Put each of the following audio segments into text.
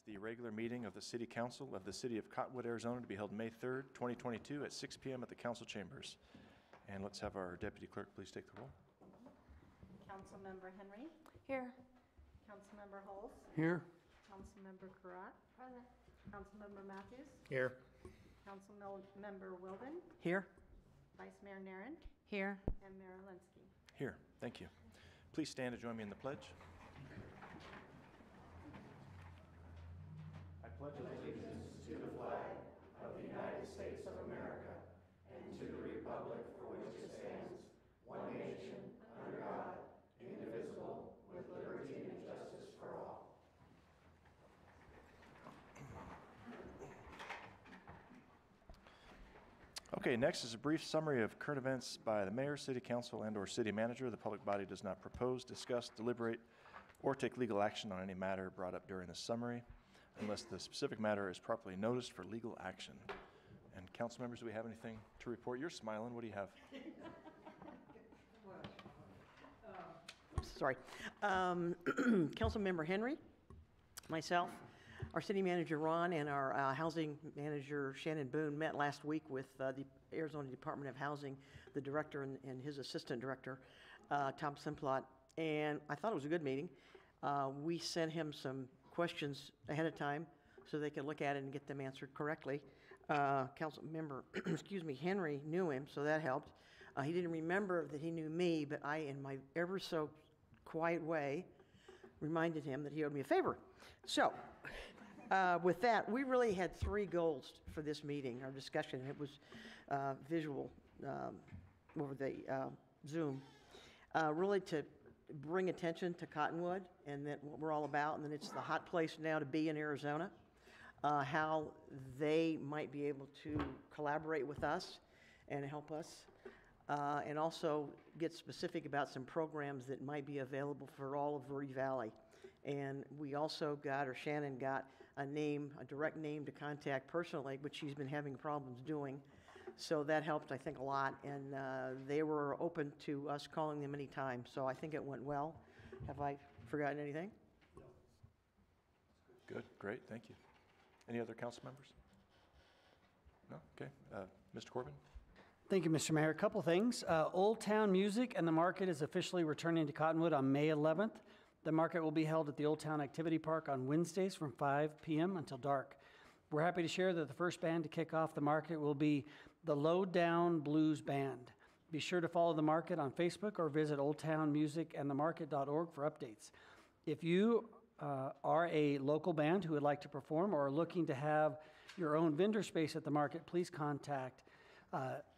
the regular meeting of the City Council of the City of Cottonwood, Arizona, to be held May 3rd, 2022 at 6 p.m. at the council chambers. And let's have our deputy clerk please take the roll. Councilmember Henry. Here. Councilmember Hulse. Here. Councilmember Karat. Present. Councilmember Matthews. Here. Councilmember Wilden. Here. Vice Mayor Naren. Here. And Mayor Linsky. Here. Thank you. Please stand and join me in the pledge. I pledge allegiance to the flag of the United States of America and to the republic for which it stands, one nation, under God, indivisible, with liberty and justice for all. Okay, next is a brief summary of current events by the mayor, city council, and/or city manager. The public body does not propose, discuss, deliberate, or take legal action on any matter brought up during the summary, unless the specific matter is properly noticed for legal action. And council members, do we have anything to report? You're smiling. What do you have? Sorry. Councilmember Henry, myself, our city manager Ron, and our housing manager Shannon Boone met last week with the Arizona Department of Housing, the director and his assistant director, Tom Simplot, and I thought it was a good meeting. We sent him some questions ahead of time so they could look at it and get them answered correctly. Council member, excuse me, Henry knew him, so that helped. He didn't remember that he knew me, but I, in my ever so quiet way, reminded him that he owed me a favor. So, with that, we really had three goals for this meeting, our discussion. It was visual over the Zoom, really to bring attention to Cottonwood and that what we're all about, and then it's the hot place now to be in Arizona, how they might be able to collaborate with us and help us, and also get specific about some programs that might be available for all of Verde Valley. And we also got, or Shannon got, a direct name to contact personally, which she's been having problems doing. So that helped, I think, a lot, and they were open to us calling them anytime, so I think it went well. Have I forgotten anything? No. Good, great, thank you. Any other council members? No? Okay. Mr. Corbin? Thank you, Mr. Mayor. A couple things. Old Town Music and the Market is officially returning to Cottonwood on May 11th. The market will be held at the Old Town Activity Park on Wednesdays from 5 p.m. until dark. We're happy to share that the first band to kick off the market will be the Lowdown Blues Band. Be sure to follow the market on Facebook or visit oldtownmusicandthemarket.org for updates. If you are a local band who would like to perform or are looking to have your own vendor space at the market, please contact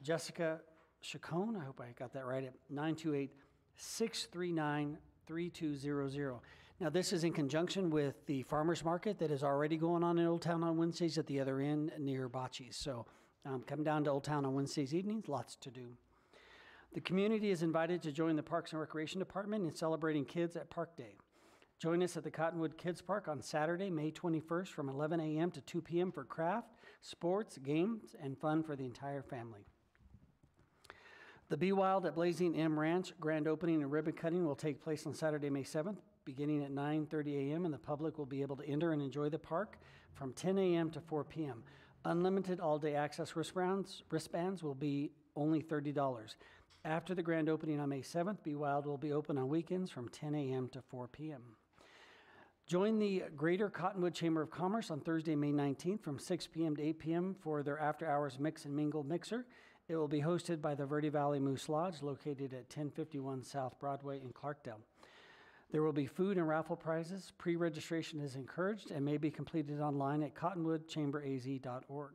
Jessica Chacon, I hope I got that right, at 928-639-3200. Now, this is in conjunction with the farmers market that is already going on in Old Town on Wednesdays at the other end near Bocce's. So come down to Old Town on Wednesdays evenings, lots to do. The community is invited to join the Parks and Recreation Department in celebrating Kids at Park Day. Join us at the Cottonwood Kids Park on Saturday, May 21st from 11 a.m. to 2 p.m. for craft, sports, games, and fun for the entire family. The Be Wild at Blazing M Ranch grand opening and ribbon cutting will take place on Saturday, May 7th, beginning at 9:30 a.m., and the public will be able to enter and enjoy the park from 10 a.m. to 4 p.m. Unlimited all-day access wristbands will be only $30. After the grand opening on May 7th, Be Wild will be open on weekends from 10 a.m. to 4 p.m. Join the Greater Cottonwood Chamber of Commerce on Thursday, May 19th from 6 p.m. to 8 p.m. for their after-hours Mix and Mingle Mixer. It will be hosted by the Verde Valley Moose Lodge, located at 1051 South Broadway in Clarkdale. There will be food and raffle prizes. Pre-registration is encouraged and may be completed online at cottonwoodchamberaz.org.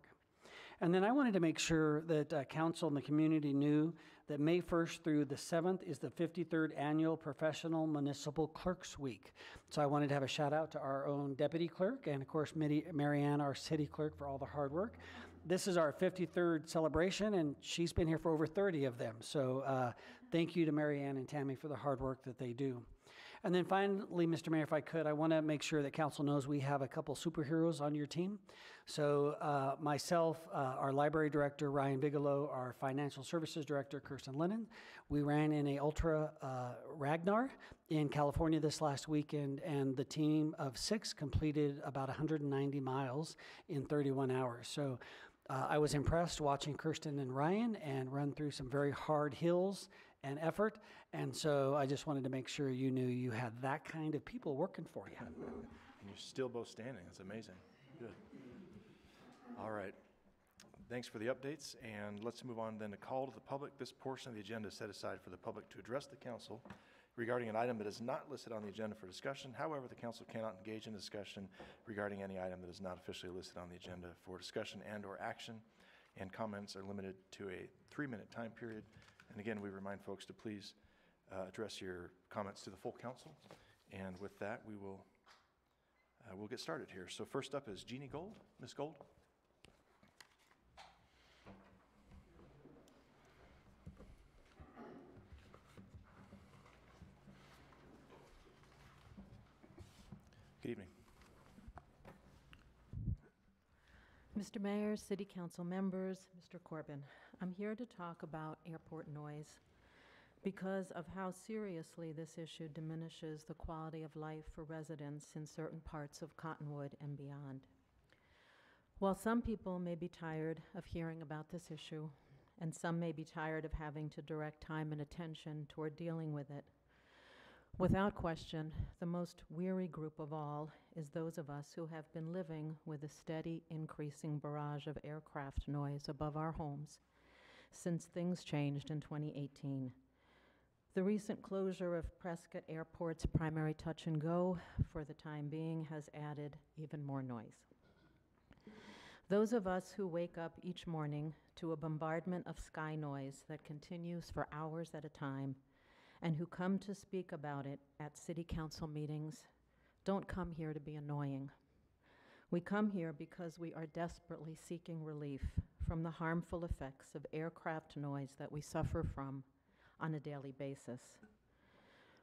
And then I wanted to make sure that council and the community knew that May 1st through the 7th is the 53rd Annual Professional Municipal Clerks Week. So I wanted to have a shout out to our own deputy clerk and, of course, Marianne, our city clerk, for all the hard work. This is our 53rd celebration, and she's been here for over 30 of them. So thank you to Marianne and Tammy for the hard work that they do. And then finally, Mr. Mayor, if I could, I want to make sure that council knows we have a couple superheroes on your team. So myself, our library director, Ryan Bigelow, our financial services director, Kirsten Lennon, we ran in a Ultra Ragnar in California this last weekend, and the team of 6 completed about 190 miles in 31 hours. So I was impressed watching Kirsten and Ryan and run through some very hard hills and effort. And so I just wanted to make sure you knew you had that kind of people working for you. And you're still both standing. That's amazing. Good. All right. Thanks for the updates. And let's move on then to call to the public. This portion of the agenda is set aside for the public to address the council regarding an item that is not listed on the agenda for discussion. However, the council cannot engage in discussion regarding any item that is not officially listed on the agenda for discussion and/or action. And comments are limited to a 3-minute time period. And again, we remind folks to please address your comments to the full council. And with that, we'll get started here. So first up is Jeannie Gold. Ms. Gold. Good evening. Mr. Mayor, City Council members, Mr. Corbin, I'm here to talk about airport noise because of how seriously this issue diminishes the quality of life for residents in certain parts of Cottonwood and beyond. While some people may be tired of hearing about this issue, and some may be tired of having to direct time and attention toward dealing with it, without question, the most weary group of all is those of us who have been living with a steady increasing barrage of aircraft noise above our homes since things changed in 2018. The recent closure of Prescott Airport's primary touch and go for the time being has added even more noise. Those of us who wake up each morning to a bombardment of sky noise that continues for hours at a time and who come to speak about it at city council meetings don't come here to be annoying. We come here because we are desperately seeking relief from the harmful effects of aircraft noise that we suffer from on a daily basis.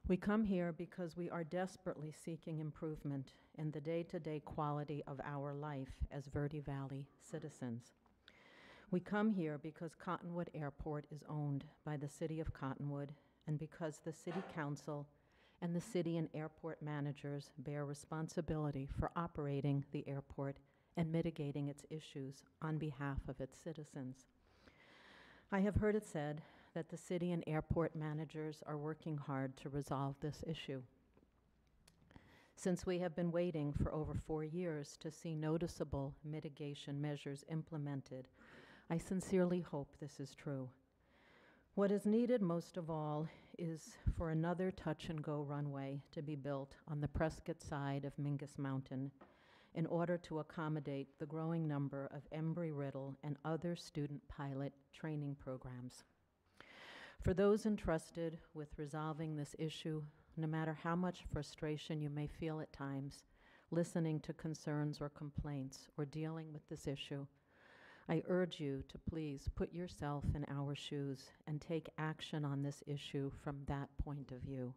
We come here because we are desperately seeking improvement in the day-to-day quality of our life as Verde Valley citizens. We come here because Cottonwood Airport is owned by the City of Cottonwood and because the City Council and the city and airport managers bear responsibility for operating the airport and mitigating its issues on behalf of its citizens. I have heard it said that the city and airport managers are working hard to resolve this issue. Since we have been waiting for over 4 years to see noticeable mitigation measures implemented, I sincerely hope this is true. What is needed most of all is for another touch-and-go runway to be built on the Prescott side of Mingus Mountain in order to accommodate the growing number of Embry-Riddle and other student pilot training programs. For those entrusted with resolving this issue, no matter how much frustration you may feel at times, listening to concerns or complaints or dealing with this issue, I urge you to please put yourself in our shoes and take action on this issue from that point of view.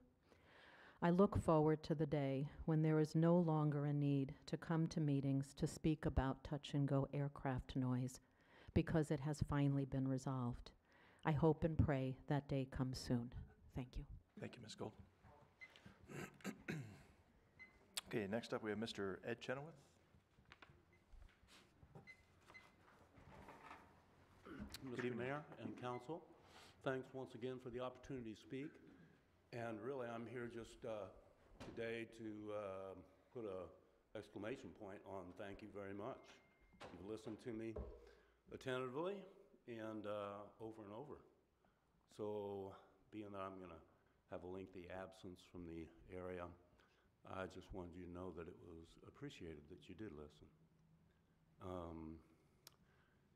I look forward to the day when there is no longer a need to come to meetings to speak about touch-and-go aircraft noise because it has finally been resolved. I hope and pray that day comes soon. Thank you. Thank you, Ms. Gold. Okay, next up we have Mr. Ed Chenoweth. Mr. Mayor and Council, thanks once again for the opportunity to speak. And really, I'm here just today to put an exclamation point on thank you very much. You've listened to me attentively and over and over. So being that I'm going to have a lengthy absence from the area, I just wanted you to know that it was appreciated that you did listen.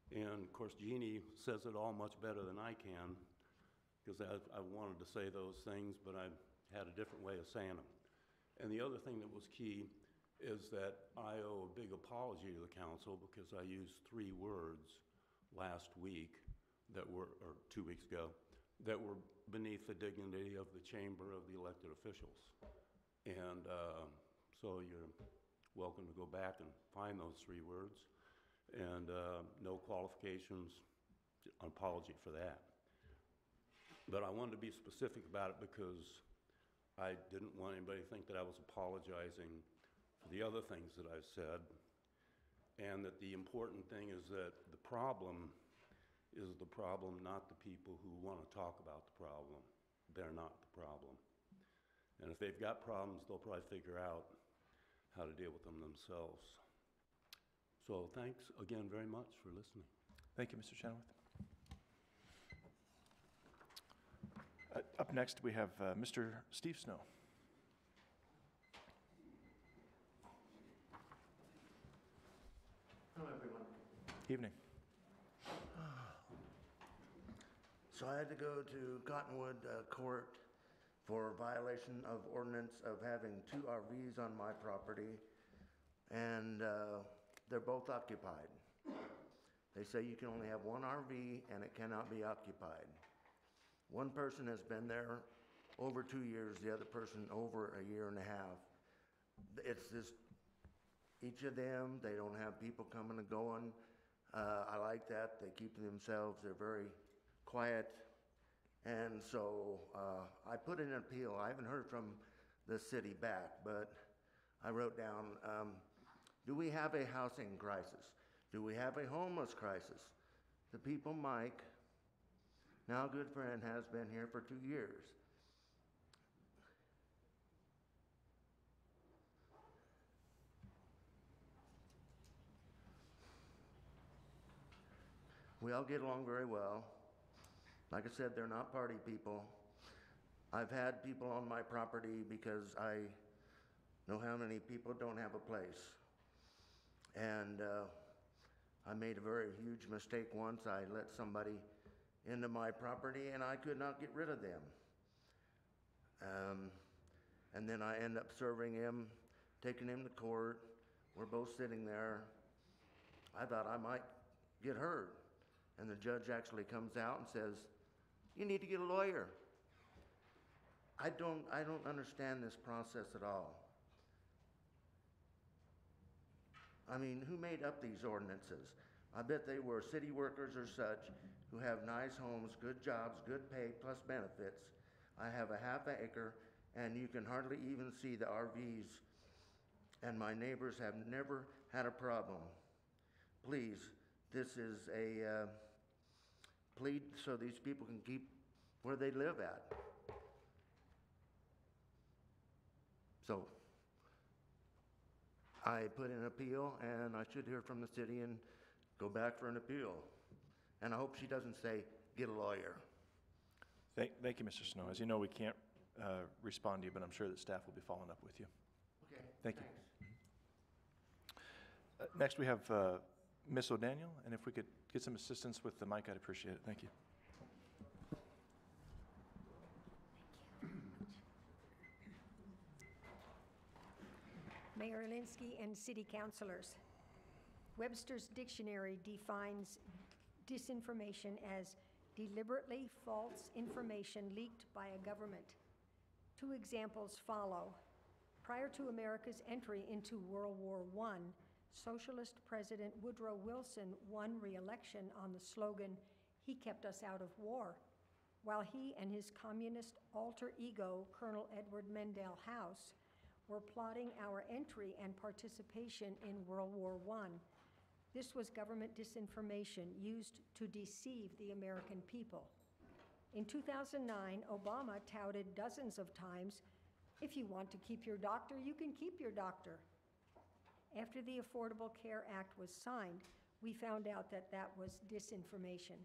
And of course, Jeannie says it all much better than I can, because I wanted to say those things, but I had a different way of saying them. And the other thing that was key is that I owe a big apology to the council because I used 3 words last week that were, or 2 weeks ago, that were beneath the dignity of the chamber of the elected officials. And so you're welcome to go back and find those 3 words. And no qualifications, apology for that. But I wanted to be specific about it because I didn't want anybody to think that I was apologizing for the other things that I've said, and that the important thing is that the problem is the problem, not the people who want to talk about the problem. They're not the problem. And if they've got problems, they'll probably figure out how to deal with them themselves. So thanks again very much for listening. Thank you, Mr. Chenoweth. Up next, we have Mr. Steve Snow. Hello, everyone. Evening. So I had to go to Cottonwood Court for violation of ordinance of having 2 RVs on my property, and they're both occupied. They say you can only have 1 RV and it cannot be occupied. One person has been there over 2 years, the other person over a year and a half. It's just each of them, they don't have people coming and going. I like that. They keep to themselves. They're very quiet. And so I put in an appeal. I haven't heard from the city back, but I wrote down, do we have a housing crisis? Do we have a homeless crisis? The people, Mike, now a good friend, has been here for 2 years. We all get along very well. Like I said, they're not party people. I've had people on my property because I know how many people don't have a place. And I made a very huge mistake once. I let somebody into my property and I could not get rid of them. And then I end up serving him, taking him to court. We're both sitting there. I thought I might get hurt. And the judge actually comes out and says, you need to get a lawyer. I don't understand this process at all. I mean, who made up these ordinances? I bet they were city workers or such who have nice homes, good jobs, good pay, plus benefits. I have a half acre, and you can hardly even see the RVs, and my neighbors have never had a problem. Please, this is a plea so these people can keep where they live at. So I put in an appeal, and I should hear from the city and go back for an appeal. And I hope she doesn't say, get a lawyer. Thank you, Mr. Snow. As you know, we can't respond to you, but I'm sure that staff will be following up with you. Okay, Thank you. thanks. Next, we have Ms. O'Daniel, and if we could get some assistance with the mic, I'd appreciate it. Thank you. Mayor Alinsky and city councilors. Webster's dictionary defines disinformation as deliberately false information leaked by a government. 2 examples follow. Prior to America's entry into World War I, Socialist President Woodrow Wilson won re-election on the slogan, "He kept us out of war," while he and his communist alter ego, Colonel Edward Mandell House, were plotting our entry and participation in World War I. This was government disinformation used to deceive the American people. In 2009, Obama touted dozens of times, "If you want to keep your doctor, you can keep your doctor." After the Affordable Care Act was signed, we found out that that was disinformation.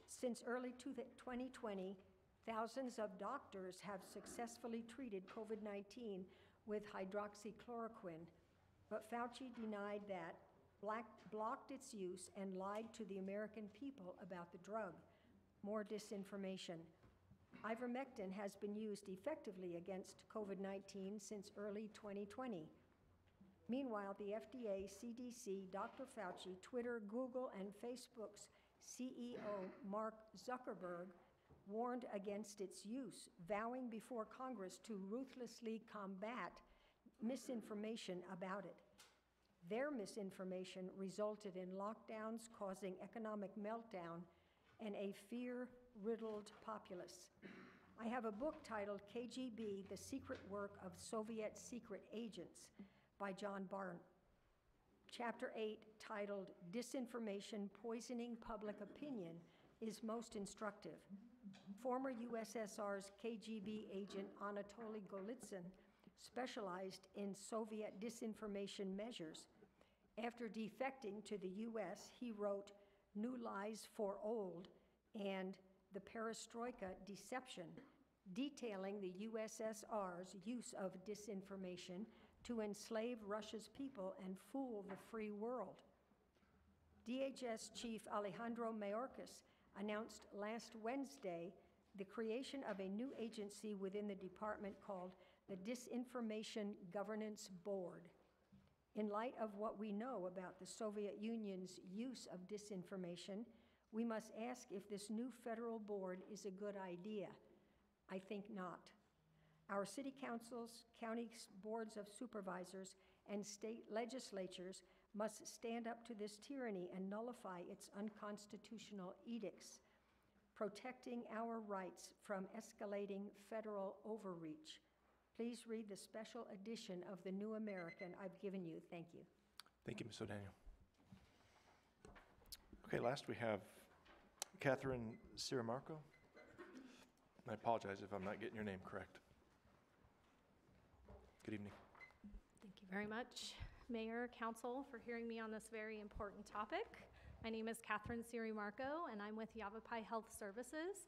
Since early 2020, thousands of doctors have successfully treated COVID-19 with hydroxychloroquine, but Fauci denied that, blocked its use, and lied to the American people about the drug. More disinformation. Ivermectin has been used effectively against COVID-19 since early 2020. Meanwhile, the FDA, CDC, Dr. Fauci, Twitter, Google, and Facebook's CEO, Mark Zuckerberg, warned against its use, vowing before Congress to ruthlessly combat misinformation about it. Their misinformation resulted in lockdowns causing economic meltdown and a fear-riddled populace. I have a book titled KGB, The Secret Work of Soviet Secret Agents by John Barn. Chapter 8, titled Disinformation Poisoning Public Opinion, is most instructive. Former USSR's KGB agent Anatoly Golitsyn specialized in Soviet disinformation measures. After defecting to the US, he wrote New Lies for Old and The Perestroika Deception, detailing the USSR's use of disinformation to enslave Russia's people and fool the free world. DHS Chief Alejandro Mayorkas announced last Wednesday the creation of a new agency within the department called the Disinformation Governance Board. In light of what we know about the Soviet Union's use of disinformation, we must ask if this new federal board is a good idea. I think not. Our city councils, county boards of supervisors, and state legislatures must stand up to this tyranny and nullify its unconstitutional edicts, protecting our rights from escalating federal overreach. Please read the special edition of the New American I've given you. Thank you. Thank you, Ms. O'Daniel. Okay, last we have Catherine Sirimarco. I apologize if I'm not getting your name correct. Good evening. Thank you very much, Mayor, Council, for hearing me on this very important topic. My name is Catherine Sirimarco, and I'm with Yavapai Health Services.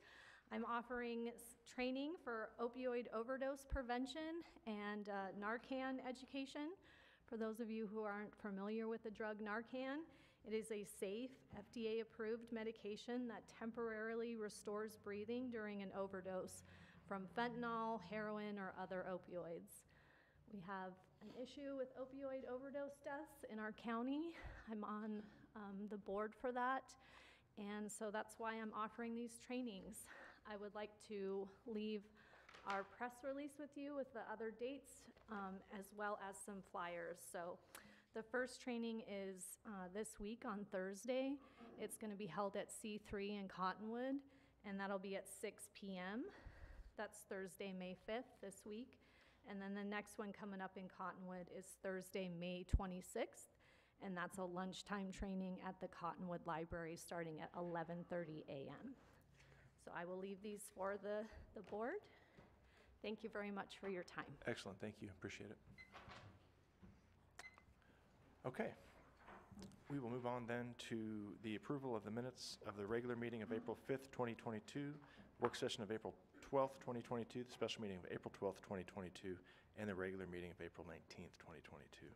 I'm offering training for opioid overdose prevention and Narcan education. For those of you who aren't familiar with the drug Narcan, it is a safe, FDA-approved medication that temporarily restores breathing during an overdose from fentanyl, heroin, or other opioids. We have an issue with opioid overdose deaths in our county. I'm on the board for that, and so that's why I'm offering these trainings. I would like to leave our press release with you with the other dates, as well as some flyers. So the first training is this week on Thursday. It's going to be held at C3 in Cottonwood, and that'll be at 6 p.m. That's Thursday, May 5th this week. And then the next one coming up in Cottonwood is Thursday, May 26th, and that's a lunchtime training at the Cottonwood Library starting at 11:30 a.m. So I will leave these for the board. Thank you very much for your time. Excellent, thank you, appreciate it. Okay, we will move on then to the approval of the minutes of the regular meeting of April 5th, 2022, work session of April 12th, 2022, the special meeting of April 12th, 2022, and the regular meeting of April 19th, 2022.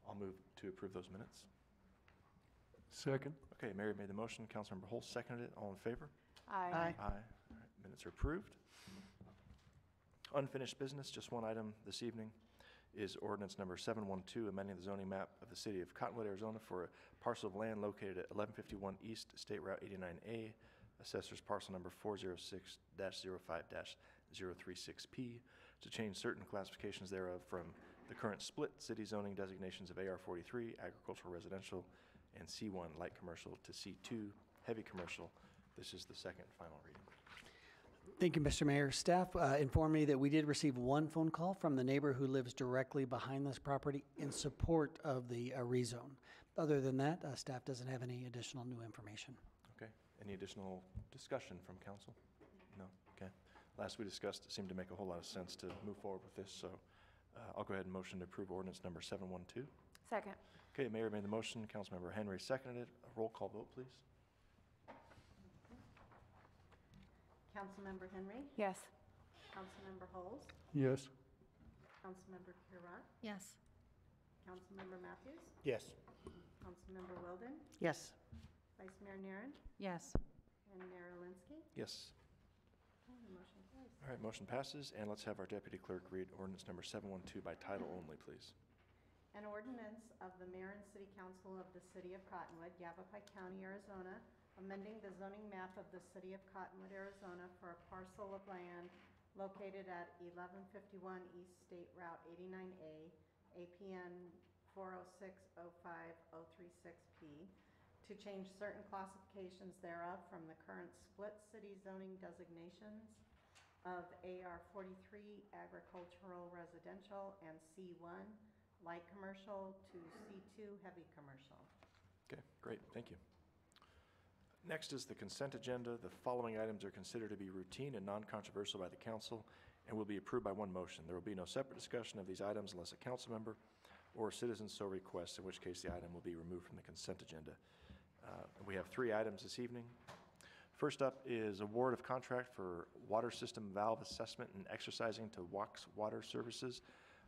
I'll move to approve those minutes. Second. Okay, Mary made the motion, Councilmember Holst seconded it. All in favor? Aye. Aye. All right, minutes are approved. Unfinished business, just one item this evening is ordinance number 712, amending the zoning map of the city of Cottonwood, Arizona for a parcel of land located at 1151 East State Route 89A, assessor's parcel number 406-05-036P, to change certain classifications thereof from the current split city zoning designations of AR 43, agricultural residential, and C1 light commercial to C2 heavy commercial. This is the second and final reading. Thank you, Mr. Mayor. Staff informed me that we did receive one phone call from the neighbor who lives directly behind this property in support of the rezone. Other than that, staff doesn't have any additional new information. Okay, any additional discussion from council? No, okay. Last we discussed, it seemed to make a whole lot of sense to move forward with this, so I'll go ahead and motion to approve ordinance number 712. Second. Okay, Mayor made the motion, Councilmember Henry seconded it. A roll call vote, please. Councilmember Henry, Yes. Councilmember Holst, Yes. Councilmember Kira, Yes. Councilmember Matthews, Yes. Councilmember Weldon, Yes. Vice Mayor Naren, Yes. and Mayor Alinsky. Yes. Okay, the motion carries. All right, motion passes, and let's have our deputy clerk read ordinance number 712 by title only, please. An ordinance of the Mayor and City Council of the City of Cottonwood, Yavapai County, Arizona, amending the zoning map of the City of Cottonwood, Arizona for a parcel of land located at 1151 East State Route 89A, APN 40605-036P, to change certain classifications thereof from the current split city zoning designations of AR 43 agricultural residential and C1 light commercial to C2 heavy commercial. Okay, great, thank you. Next is the consent agenda. The following items are considered to be routine and non-controversial by the council and will be approved by one motion. There will be no separate discussion of these items unless a council member or a citizen so requests, in which case the item will be removed from the consent agenda. We have 3 items this evening. First up is award of contract for water system valve assessment and exercising to Wax Water Services.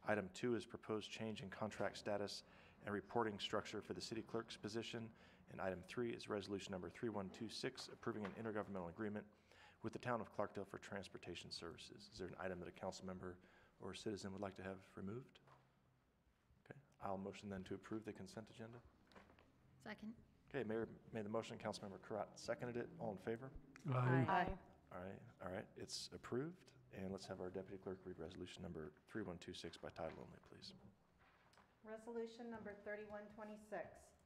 Item 2 is proposed change in contract status and reporting structure for the city clerk's position. And item 3 is resolution number 3126, approving an intergovernmental agreement with the town of Clarkdale for transportation services. Is there an item that a council member or a citizen would like to have removed? Okay, I'll motion then to approve the consent agenda. Second. Okay, Mayor made the motion, Councilmember Karat seconded it. All in favor? Aye. All right, it's approved. And let's have our deputy clerk read resolution number 3126 by title only, please. Resolution number 3126,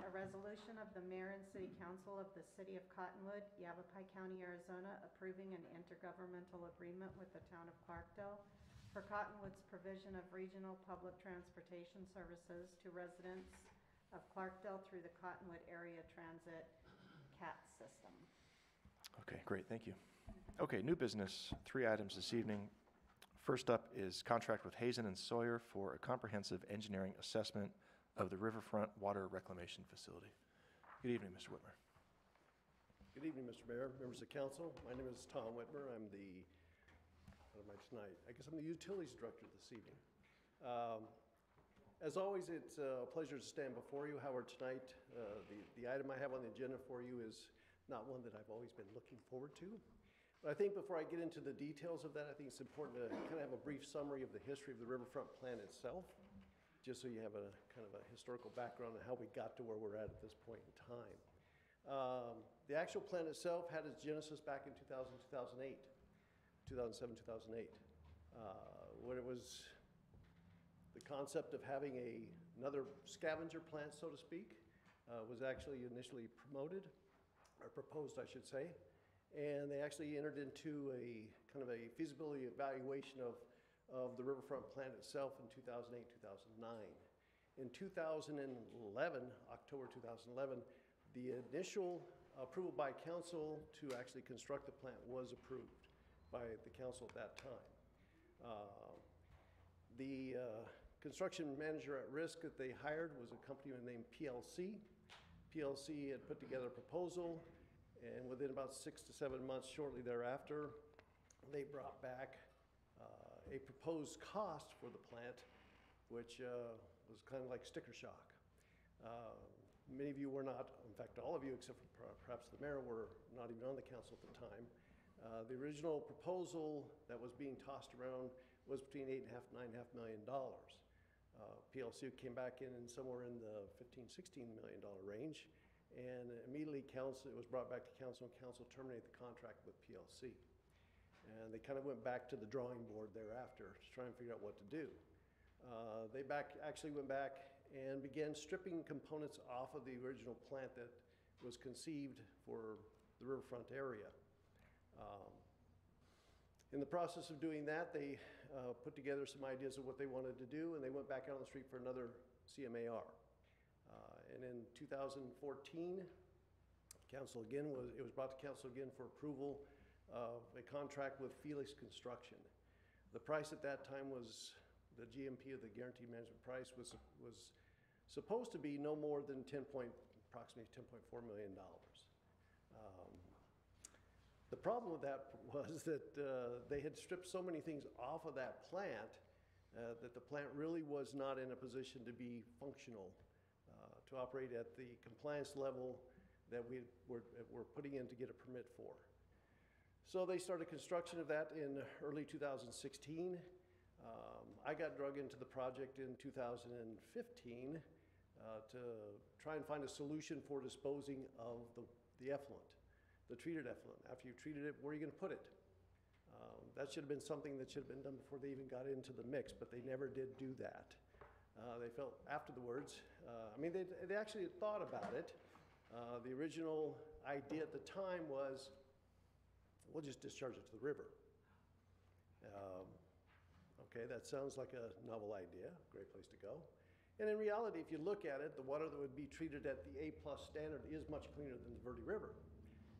a resolution of the Mayor and City Council of the City of Cottonwood, Yavapai County, Arizona, approving an intergovernmental agreement with the town of Clarkdale for Cottonwood's provision of regional public transportation services to residents of Clarkdale through the Cottonwood Area Transit CAT system. Okay, great, thank you. Okay, new business, 3 items this evening. First up is contract with Hazen and Sawyer for a comprehensive engineering assessment of the Riverfront Water Reclamation Facility. Good evening, Mr. Whitmer. Good evening, Mr. Mayor, members of council. My name is Tom Whitmer. I'm the, what am I tonight? I guess I'm the utilities director this evening. As always, it's a pleasure to stand before you. However, tonight, the item I have on the agenda for you is not one that I've always been looking forward to. But I think before I get into the details of that, I think it's important to kind of have a brief summary of the history of the Riverfront plan itself, just so you have a kind of a historical background on how we got to where we're at this point in time. The actual plan itself had its genesis back in 2007, 2008, when it was the concept of having another scavenger plant, so to speak, was actually initially promoted, or proposed, I should say. And they actually entered into a kind of a feasibility evaluation of the Riverfront plant itself in 2008, 2009. In 2011, October 2011, the initial approval by council to actually construct the plant was approved by the council at that time. The construction manager at risk that they hired was a company named PLC. PLC had put together a proposal, and within about 6 to 7 months shortly thereafter, they brought back a proposed cost for the plant, which was kind of like sticker shock. Many of you were not, in fact, all of you, except for perhaps the mayor, were not even on the council at the time. The original proposal that was being tossed around was between $8.5 and $9.5 million. PLC came back in somewhere in the $15, $16 million range. And immediately it was brought back to council, and council terminated the contract with PLC. And they kind of went back to the drawing board thereafter to try and figure out what to do. They actually went back and began stripping components off of the original plant that was conceived for the Riverfront area. In the process of doing that, they put together some ideas of what they wanted to do, and they went back out on the street for another CMAR. And in 2014, council again it was brought to council again for approval of a contract with Felix Construction. The price at that time was, the GMP of the guaranteed management price was supposed to be no more than approximately $10.4 million. The problem with that was that they had stripped so many things off of that plant that the plant really was not in a position to be functional, to operate at the compliance level that we're putting in to get a permit for. So they started construction of that in early 2016. I got drug into the project in 2015 to try and find a solution for disposing of the effluent, the treated effluent. After you've treated it, where are you going to put it? That should have been something that should have been done before they even got into the mix, but they never did do that. They felt afterwards, they actually had thought about it. The original idea at the time was, we'll just discharge it to the river. Okay, that sounds like a novel idea, great place to go. And in reality, if you look at it, the water that would be treated at the A+ standard is much cleaner than the Verde River.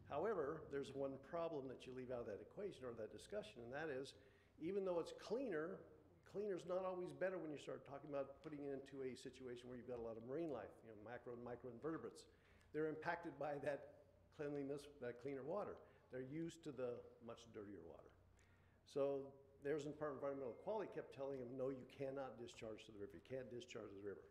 However, there's one problem that you leave out of that equation or that discussion, and that is, even though it's cleaner, cleaner's not always better when you start talking about putting it into a situation where you've got a lot of marine life, macro and microinvertebrates. They're impacted by that cleanliness, that cleaner water. They're used to the much dirtier water. So the Arizona Department of Environmental Quality kept telling them, no, you cannot discharge to the river. You can't discharge to the river.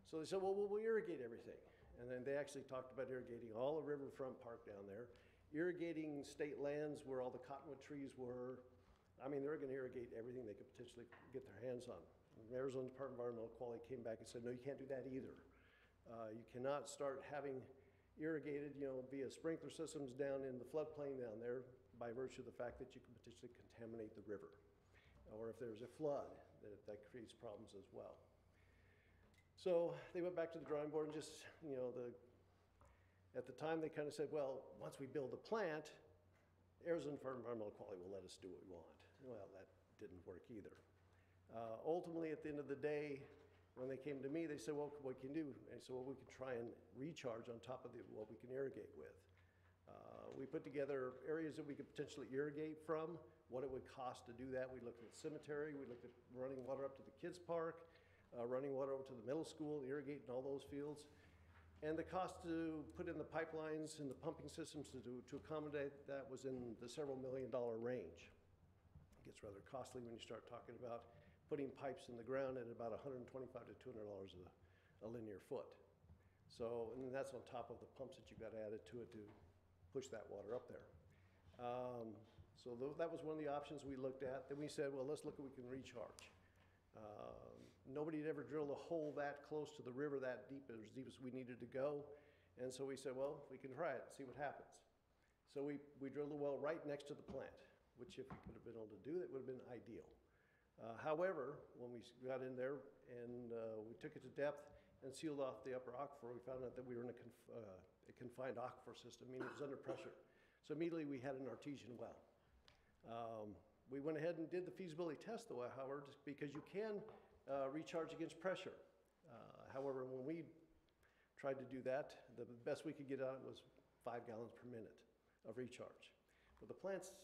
So they said, well, we'll irrigate everything. And then they actually talked about irrigating all the Riverfront Park down there, irrigating state lands where all the cottonwood trees were. They were going to irrigate everything they could potentially get their hands on. And the Arizona Department of Environmental Quality came back and said, no, you can't do that either. You cannot start having irrigated, via sprinkler systems down in the floodplain down there by virtue of the fact that you can potentially contaminate the river. Or if there's a flood, that creates problems as well. So they went back to the drawing board and just, at the time they kind of said, well, once we build the plant, Arizona Department of Environmental Quality will let us do what we want. Well, that didn't work either. Ultimately, at the end of the day, when they came to me, they said, well, what can you do? And I said, well, we can try and recharge on top of what we can irrigate with. We put together areas that we could potentially irrigate from, what it would cost to do that. We looked at the cemetery, we looked at running water up to the kids' park, running water over to the middle school, irrigating all those fields. And the cost to put in the pipelines and the pumping systems to accommodate that was in the several $million range. It gets rather costly when you start talking about putting pipes in the ground at about $125 to $200 a linear foot. So, and that's on top of the pumps that you've got added to it to push that water up there. So that was one of the options we looked at. Then we said, well, let's look at what we can recharge. Nobody had ever drilled a hole that close to the river that deep, as deep as we needed to go. And so we said, well, we can try it and see what happens. So we drilled a well right next to the plant, which if we could have been able to do, that would have been ideal. However, when we got in there and we took it to depth and sealed off the upper aquifer, we found out that we were in a confined aquifer system, meaning it was under pressure. So immediately we had an artesian well. We went ahead and did the feasibility test, though, however, just because you can recharge against pressure. However, when we tried to do that, the best we could get out was 5 gallons per minute of recharge. But the plant's,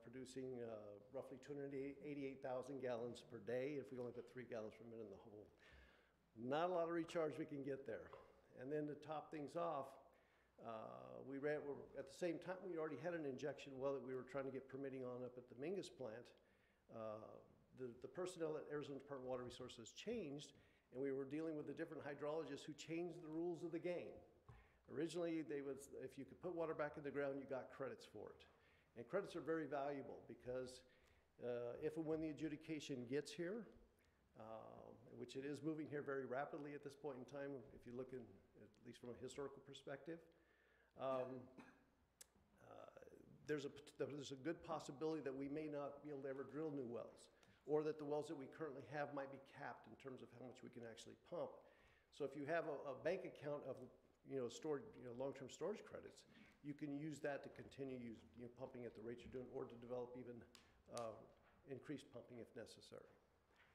producing roughly 288,000 gallons per day. If we only put 3 gallons per minute in the hole, not a lot of recharge we can get there. And then to top things off, at the same time, we already had an injection well that we were trying to get permitting on up at the Mingus plant. The personnel at Arizona Department of Water Resources changed, and we were dealing with the different hydrologists who changed the rules of the game. Originally, if you could put water back in the ground, you got credits for it. And credits are very valuable because if and when the adjudication gets here, which it is moving here very rapidly at this point in time, if you look at least from a historical perspective, there's a good possibility that we may not be able to ever drill new wells, or that the wells that we currently have might be capped in terms of how much we can actually pump. So if you have a bank account of stored long-term storage credits, you can use that to continue pumping at the rates you're doing, or to develop even increased pumping if necessary.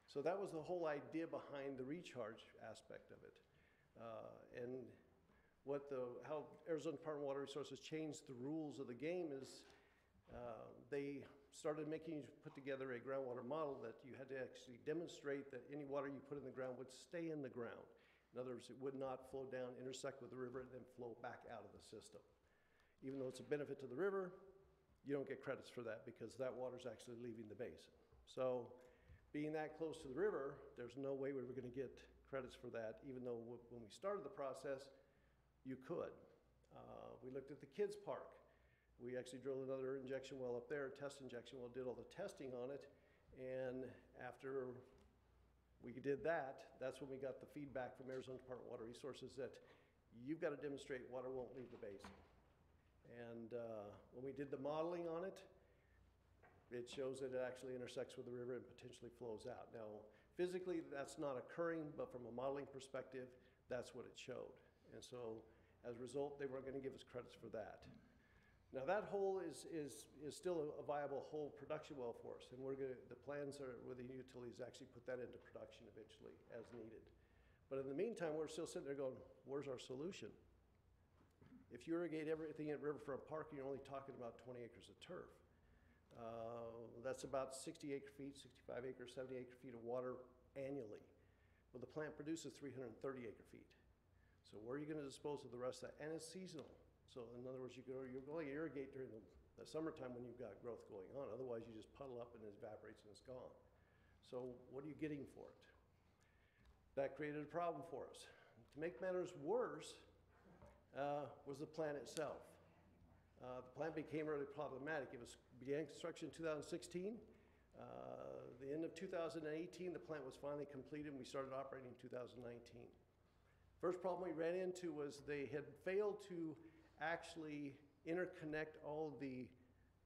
So that was the whole idea behind the recharge aspect of it. And how Arizona Department of Water Resources changed the rules of the game is they started making you put together a groundwater model that you had to actually demonstrate that any water you put in the ground would stay in the ground. In other words, it would not flow down, intersect with the river, and then flow back out of the system. Even though it's a benefit to the river, you don't get credits for that because that water's actually leaving the basin. So being that close to the river, there's no way we were going to get credits for that, even though when we started the process, you could. We looked at the kids' park. We actually drilled another injection well up there, a test injection well, did all the testing on it, and after We did that. That's when we got the feedback from Arizona Department of Water Resources that you've got to demonstrate water won't leave the basin. And when we did the modeling on it, it shows that it actually intersects with the river and potentially flows out. Now, physically, that's not occurring, but from a modeling perspective, that's what it showed. And so, as a result, they weren't going to give us credits for that. Now, that hole is still a viable hole production well for us, and the plans are with the utilities actually put that into production eventually as needed. But in the meantime, we're still sitting there going, where's our solution? If you irrigate everything at Riverfront Park, you're only talking about 20 acres of turf. That's about 60 acre feet, 65 acres, 70 acre feet of water annually. Well, the plant produces 330 acre feet. So where are you going to dispose of the rest of that? And it's seasonal. So in other words, you're going to irrigate during the summertime when you've got growth going on. Otherwise, you just puddle up and it evaporates and it's gone. So what are you getting for it? That created a problem for us. To make matters worse was the plant itself. The plant became really problematic. It began construction in 2016. The end of 2018, the plant was finally completed and we started operating in 2019. First problem we ran into was they had failed to actually interconnect all the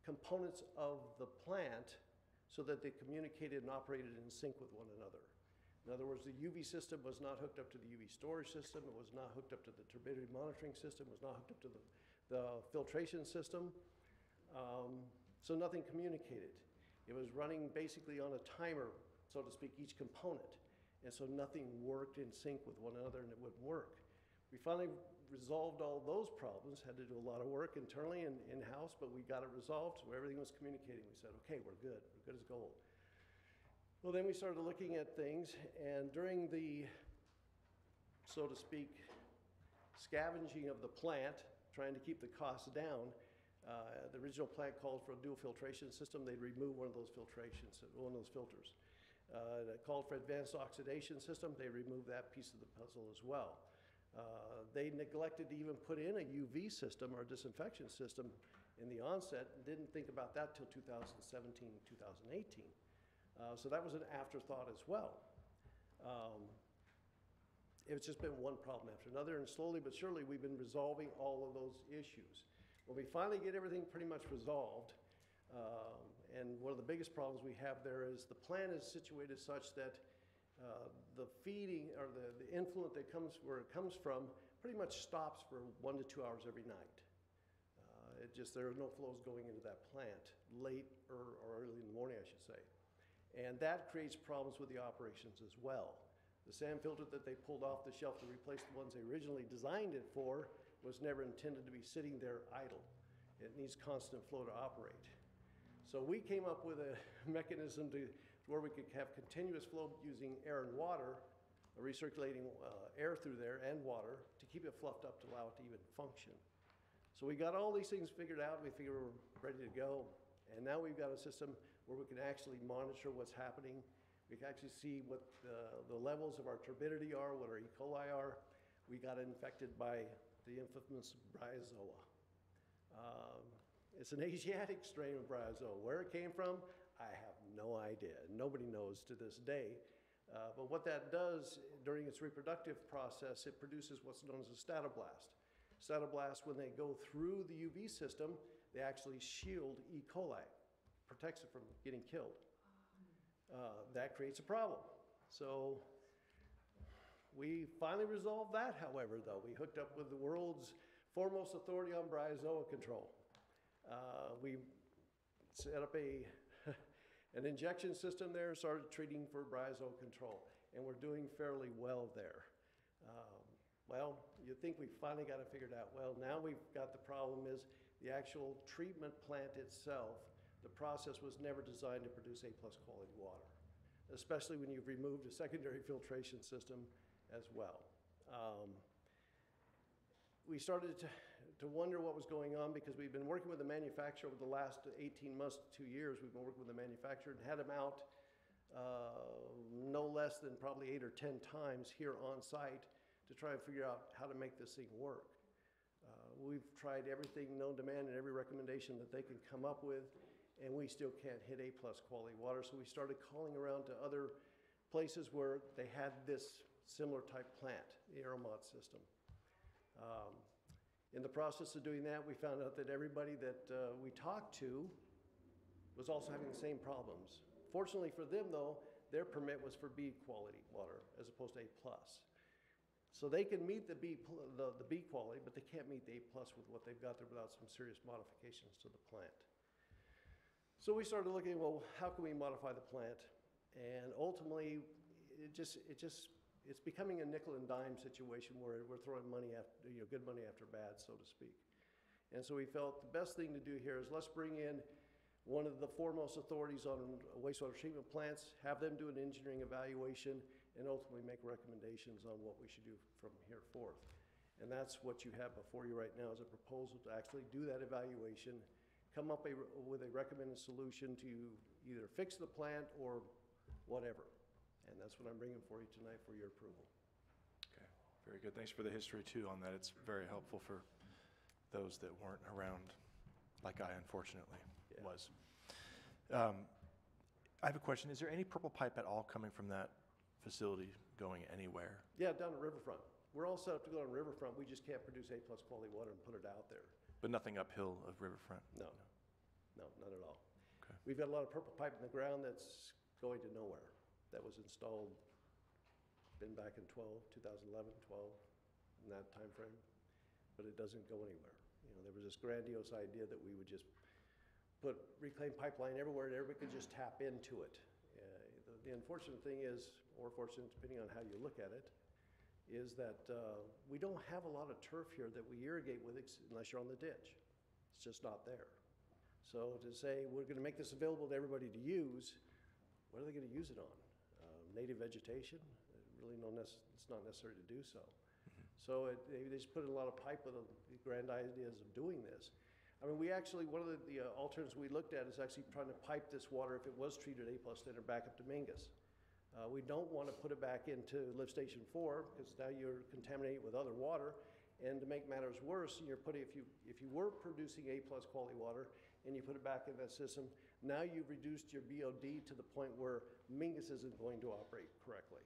components of the plant so that they communicated and operated in sync with one another. In other words, the UV system was not hooked up to the UV storage system, it was not hooked up to the turbidity monitoring system, it was not hooked up to the filtration system, so nothing communicated. It was running basically on a timer, so to speak, each component, and so nothing worked in sync with one another and it wouldn't work. We finally resolved all those problems, had to do a lot of work internally and in-house, but we got it resolved, so everything was communicating. We said, okay, we're good as gold. Well, then we started looking at things, and during the, so to speak, scavenging of the plant, trying to keep the costs down, the original plant called for a dual filtration system. They'd remove one of those filters. It called for advanced oxidation system. They removed that piece of the puzzle as well. They neglected to even put in a UV system or a disinfection system in the onset and didn't think about that till 2017, 2018. So that was an afterthought as well. It's just been one problem after another, and slowly but surely we've been resolving all of those issues. When we finally get everything pretty much resolved, and one of the biggest problems we have there is the plant is situated such that the feeding or the influent that comes where it comes from pretty much stops for 1 to 2 hours every night. There are no flows going into that plant late or early in the morning, I should say. And that creates problems with the operations as well. The sand filter that they pulled off the shelf to replace the ones they originally designed it for was never intended to be sitting there idle. It needs constant flow to operate. So we came up with a mechanism where we could have continuous flow using air and water, recirculating air through there and water to keep it fluffed up to allow it to even function. So we got all these things figured out. We figured we were ready to go. And now we've got a system where we can actually monitor what's happening. We can actually see what the levels of our turbidity are, what our E. coli are. We got infected by the infamous bryozoa. It's an Asiatic strain of bryozoa. Where it came from, I have no idea. Nobody knows to this day. But what that does during its reproductive process, it produces what's known as a statoblast. Statoblast, when they go through the UV system, they actually shield E. coli, protects it from getting killed. That creates a problem. So we finally resolved that, however, though. We hooked up with the world's foremost authority on bryozoa control. We set up an injection system there and started treating for bryozoa control, and we're doing fairly well there. Well, you think we finally got it figured out. Well, now we've got the problem is the actual treatment plant itself, the process was never designed to produce A+ quality water, especially when you've removed a secondary filtration system as well. We started to wonder what was going on because we've been working with the manufacturer over the last 18 months to 2 years. We've been working with the manufacturer and had them out no less than probably 8 or 10 times here on site to try and figure out how to make this thing work. We've tried everything known to man and every recommendation that they can come up with, and we still can't hit A+ quality water. So we started calling around to other places where they had this similar type plant, the Aeromod system. In the process of doing that, we found out that everybody that we talked to was also having the same problems. Fortunately for them, though, their permit was for B quality water as opposed to A+. So they can meet the B quality, but they can't meet the A+ with what they've got there without some serious modifications to the plant. So we started looking, well, how can we modify the plant? And ultimately, it's becoming a nickel and dime situation where we're throwing money after, good money after bad, so to speak. And so we felt the best thing to do here is let's bring in one of the foremost authorities on wastewater treatment plants, have them do an engineering evaluation, and ultimately make recommendations on what we should do from here forth. And that's what you have before you right now is a proposal to actually do that evaluation, come up with a recommended solution to either fix the plant or whatever. And that's what I'm bringing for you tonight for your approval. Okay, very good. Thanks for the history too on that. It's very helpful for those that weren't around, like I unfortunately was. I have a question. Is there any purple pipe at all coming from that facility going anywhere? Yeah, down at Riverfront. We're all set up to go on Riverfront. We just can't produce A+ quality water and put it out there. But nothing uphill of Riverfront? No, not at all. Okay. We've got a lot of purple pipe in the ground that's going to nowhere. That was installed, been back in 2011, 12, in that time frame, but it doesn't go anywhere. There was this grandiose idea that we would just put reclaimed pipeline everywhere and everybody could just tap into it. The unfortunate thing is, or fortunate depending on how you look at it, is that we don't have a lot of turf here that we irrigate with unless you're on the ditch. It's just not there. So to say we're going to make this available to everybody to use, what are they going to use it on? Native vegetation? Really it's not necessary to do so. So they just put in a lot of pipe with the grand ideas of doing this. I mean, one of the alternatives we looked at is actually trying to pipe this water, if it was treated A+ standard, back up to Mingus. We don't want to put it back into Lift Station 4 because now you're contaminating it with other water. And to make matters worse, if you were producing A+ quality water and you put it back in that system, now you've reduced your BOD to the point where Mingus isn't going to operate correctly.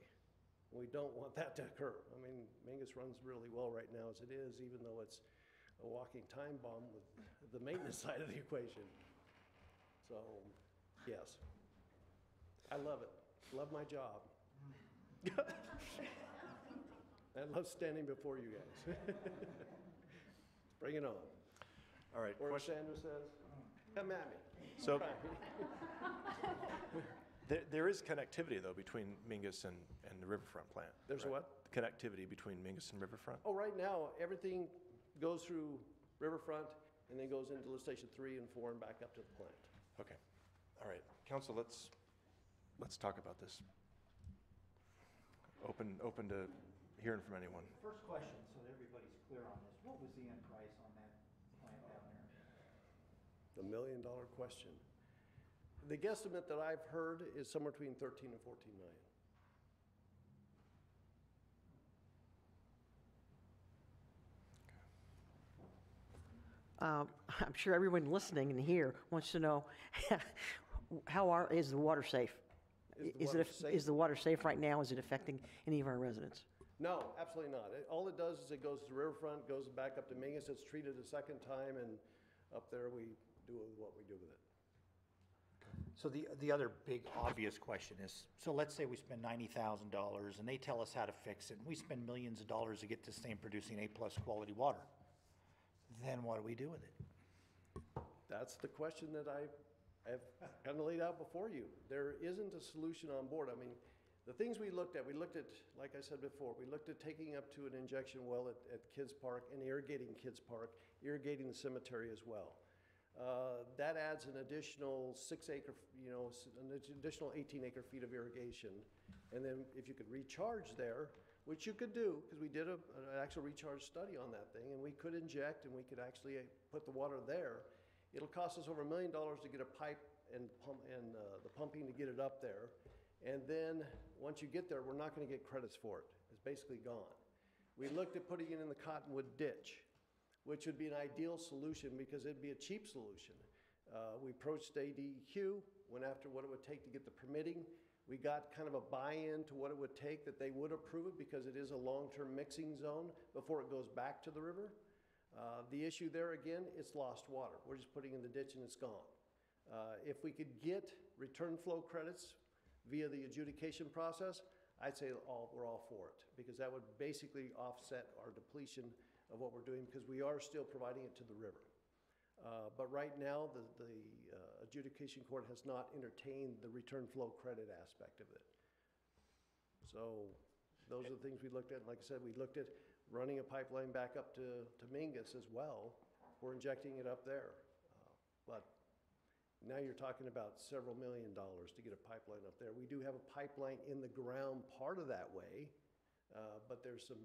We don't want that to occur. I mean, Mingus runs really well right now as it is, even though it's a walking time bomb with the maintenance side of the equation. So, yes, I love it. Love my job. I love standing before you guys. Bring it on. All right. Or as Sandra says, come at me. So there is connectivity, though, between Mingus and the Riverfront plant. There's right? what? Connectivity between Mingus and Riverfront? Oh, right now, everything goes through Riverfront and then goes into Lift Station 3 and 4 and back up to the plant. Okay. All right. Council, let's talk about this. Open to hearing from anyone. First question, so that everybody's clear on this. What was the end price on that plant down there? The $1 million question. The guesstimate that I've heard is somewhere between 13 and 14 million. I'm sure everyone listening and here wants to know, is the water safe? Is the water safe right now? Is it affecting any of our residents? No, absolutely not. All it does is it goes to Riverfront, goes back up to Mingus, it's treated a second time, and up there we do what we do with it. So the other big obvious question is, so let's say we spend $90,000 and they tell us how to fix it, and we spend millions of dollars to get to the same producing A+ quality water. Then what do we do with it? That's the question that I have kind of laid out before you. There isn't a solution on board. I mean, the things we looked at, like I said before, we looked at taking up to an injection well at Kids Park and irrigating Kids Park, irrigating the cemetery as well. That adds an additional 6 acre, an additional 18 acre feet of irrigation. And then if you could recharge there, which you could do, because we did an actual recharge study on that thing, and we could inject and we could actually put the water there. It'll cost us over $1 million to get a pipe and the pumping to get it up there. And then once you get there, we're not going to get credits for it. It's basically gone. We looked at putting it in the Cottonwood ditch, which would be an ideal solution because it'd be a cheap solution. We approached ADQ, went after what it would take to get the permitting. We got kind of a buy-in to what it would take that they would approve it because it is a long-term mixing zone before it goes back to the river. The issue there, again, it's lost water. We're just putting it in the ditch and it's gone. If we could get return flow credits via the adjudication process, I'd say we're all for it, because that would basically offset our depletion of what we're doing, because we are still providing it to the river. But right now, the adjudication court has not entertained the return flow credit aspect of it. So those are the things we looked at. And like I said, we looked at running a pipeline back up to Mingus as well. We're injecting it up there. But now you're talking about several $1 million to get a pipeline up there. We do have a pipeline in the ground part of that way, but there's some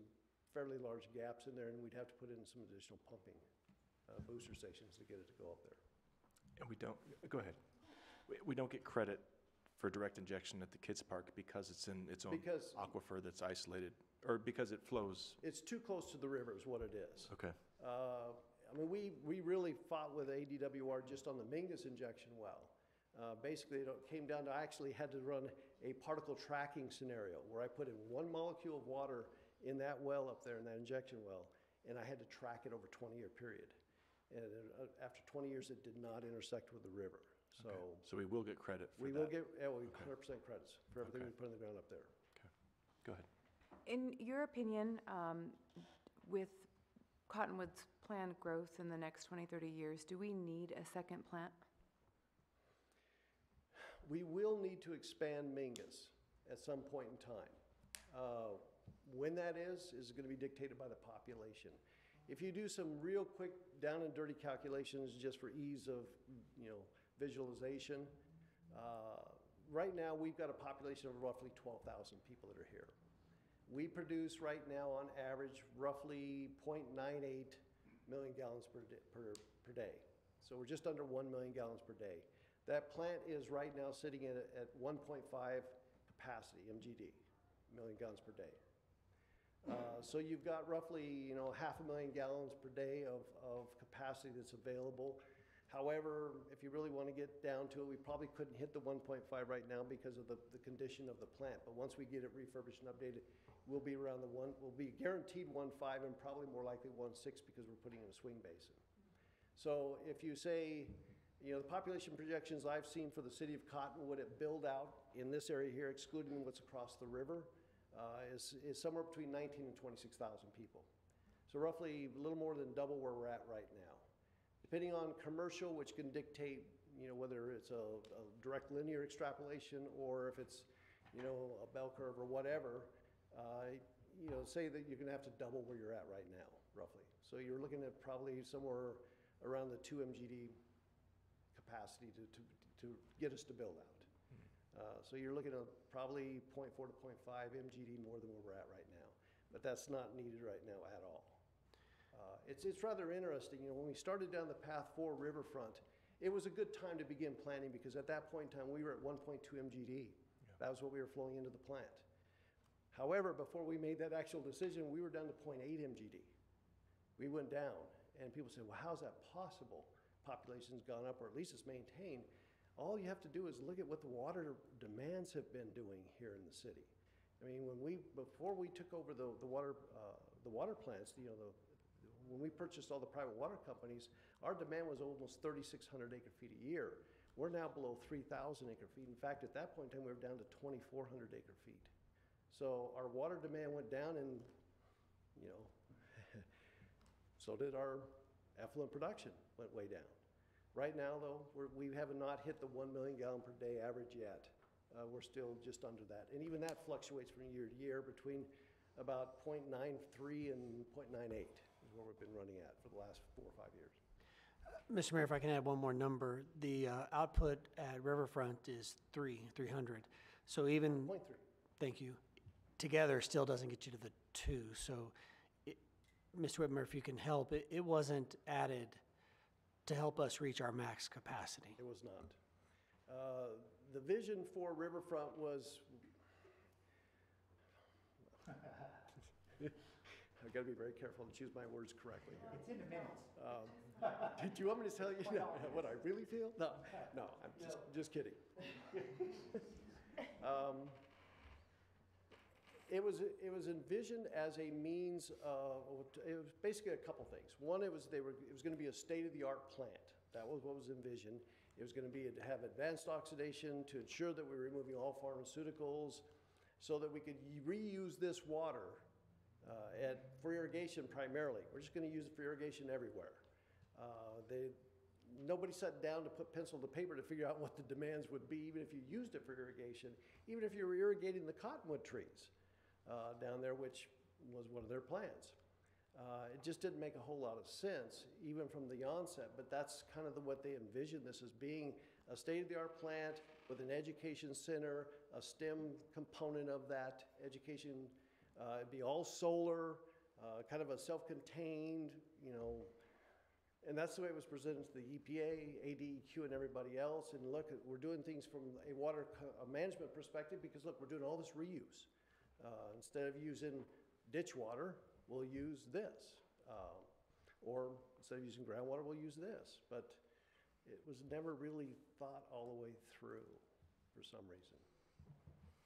fairly large gaps in there, and we'd have to put in some additional pumping booster stations to get it to go up there. And we don't, go ahead. We don't get credit for direct injection at the kids' park because it's in its own aquifer that's isolated, or because it flows? It's too close to the river is what it is. Okay. I mean, we really fought with ADWR just on the Mingus injection well. Basically, it came down to, I actually had to run a particle tracking scenario where I put in 1 molecule of water in that well up there, in that injection well, and I had to track it over a 20-year period. And after 20 years, it did not intersect with the river. So, okay. So we will get credit for that? We will get 100% credits for everything we put in the ground up there. Okay. Go ahead. In your opinion, with Cottonwood's planned growth in the next 20, 30 years, do we need a second plant? We will need to expand Mingus at some point in time. When that is going to be dictated by the population. If you do some real quick down and dirty calculations just for ease of, visualization, right now we've got a population of roughly 12,000 people that are here. We produce right now on average roughly 0.98 million gallons per day. So we're just under 1 million gallons per day. That plant is right now sitting at 1.5 capacity, MGD, million gallons per day. So you've got roughly, 500,000 gallons per day of capacity that's available. However, if you really want to get down to it, we probably couldn't hit the 1.5 right now because of the condition of the plant. But once we get it refurbished and updated, we'll be around we'll be guaranteed 1.5 and probably more likely 1.6 because we're putting in a swing basin. So if you say, the population projections I've seen for the city of Cottonwood at build out in this area here, excluding what's across the river, is somewhere between 19 and 26,000 people. So roughly a little more than double where we're at right now. Depending on commercial, which can dictate, whether it's a direct linear extrapolation or if it's, a bell curve or whatever, say that you're gonna have to double where you're at right now, roughly. So you're looking at probably somewhere around the 2 MGD capacity to get us to build out. So you're looking at probably 0.4 to 0.5 MGD more than where we're at right now. But that's not needed right now at all. It's rather interesting. When we started down the path for Riverfront, it was a good time to begin planning because at that point in time, we were at 1.2 MGD. Yeah. That was what we were flowing into the plant. However, before we made that actual decision, we were down to 0.8 MGD. We went down, and people said, well, how's that possible? Population's gone up, or at least it's maintained. All you have to do is look at what the water demands have been doing here in the city. I mean, before we took over the water plants, when we purchased all the private water companies, our demand was almost 3,600 acre feet a year. We're now below 3,000 acre feet. In fact, at that point in time, we were down to 2,400 acre feet. So our water demand went down, and so did our effluent production went way down. Right now, though, we have not hit the 1 million gallon per day average yet. We're still just under that. And even that fluctuates from year to year between about 0.93 and 0.98 is where we've been running at for the last 4 or 5 years. Mr. Mayor, if I can add one more number, the output at Riverfront is 300. So even, 0.3. Thank you, together still doesn't get you to the 2. So, Mr. Whitmer, if you can help, it wasn't added to help us reach our max capacity. It was not. The vision for Riverfront was, I've got to be very careful and choose my words correctly here. It's in the minutes. Did you want me to tell you what I really feel? No, I'm just kidding. It was envisioned as a means of, it was basically a couple things. One, it was going to be a state-of-the-art plant. That was what was envisioned. It was going to be to have advanced oxidation to ensure that we were removing all pharmaceuticals so that we could reuse this water for irrigation primarily. We're just going to use it for irrigation everywhere. Nobody sat down to put pencil to paper to figure out what the demands would be, even if you used it for irrigation, even if you were irrigating the cottonwood trees down there, which was one of their plans. It just didn't make a whole lot of sense, even from the onset, but that's kind of what they envisioned this as being, a state-of-the-art plant with an education center, a STEM component of that education. It'd be all solar, kind of a self-contained, and that's the way it was presented to the EPA, ADEQ, and everybody else. And look, we're doing things from a water management perspective because, look, we're doing all this reuse. Instead of using ditch water, we'll use this. Or instead of using groundwater, we'll use this. But it was never really thought all the way through for some reason.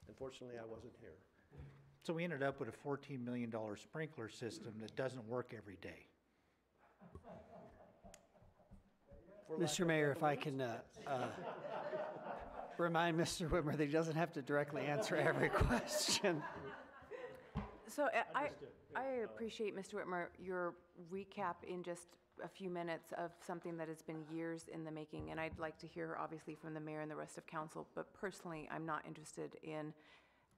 Unfortunately, I wasn't here. So we ended up with a $14 million sprinkler system that doesn't work every day. Mr. Mayor, if I can remind Mr. Whitmer that he doesn't have to directly answer every question. So I appreciate, Mr. Whitmer, your recap in just a few minutes of something that has been years in the making, and I'd like to hear, obviously, from the mayor and the rest of council, but personally, I'm not interested in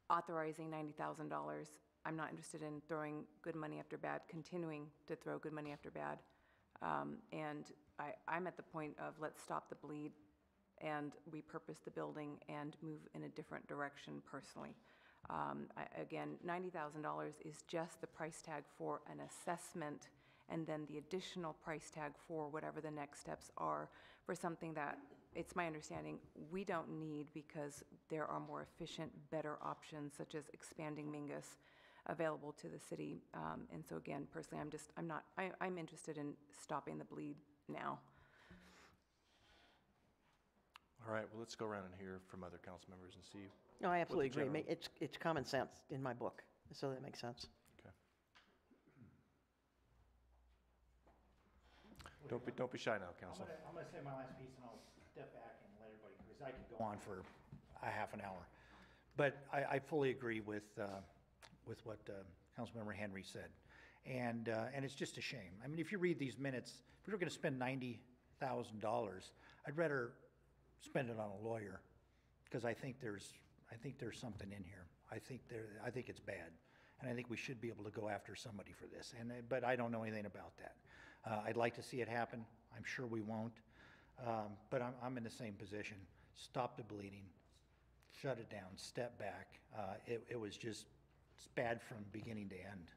authorizing $90,000. I'm not interested in throwing good money after bad, continuing to throw good money after bad. And I'm at the point of let's stop the bleed and repurpose the building and move in a different direction personally. Again, $90,000 is just the price tag for an assessment and then the additional price tag for whatever the next steps are for something that, it's my understanding, we don't need because there are more efficient, better options such as expanding Mingus available to the city. And so again, personally, I'm interested in stopping the bleed now. All right, well, let's go around and hear from other council members and see. No, I absolutely what the agree. general- It's common sense in my book, so that makes sense. Okay. Don't be shy now, council. I'm gonna say my last piece and I'll step back and let everybody, because I could go on for a half an hour. But I fully agree with what Councilmember Henry said. And it's just a shame. I mean, if you read these minutes, if we were gonna spend $90,000, I'd rather spend it on a lawyer, because I think there's something in here. I think it's bad, and I think we should be able to go after somebody for this. But I don't know anything about that. I'd like to see it happen. I'm sure we won't. But I'm in the same position. Stop the bleeding. Shut it down. Step back. It was just it's bad from beginning to end,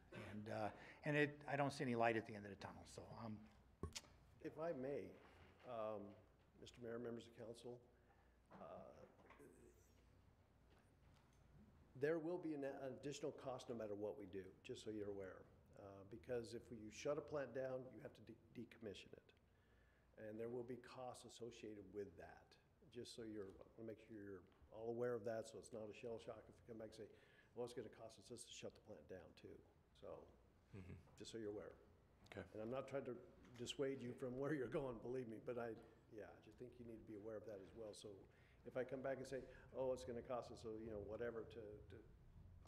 and I don't see any light at the end of the tunnel. So if I may, Mr. Mayor, members of council, there will be an additional cost no matter what we do, just so you're aware. Because if you shut a plant down, you have to decommission it. And there will be costs associated with that, just so I want to make sure you're all aware of that, so it's not a shell shock if you come back and say, well, it's going to cost us this to shut the plant down too. So, just so you're aware. Okay. And I'm not trying to dissuade you from where you're going, believe me, but I just think you need to be aware of that as well. So if I come back and say, oh, it's going to cost us, whatever to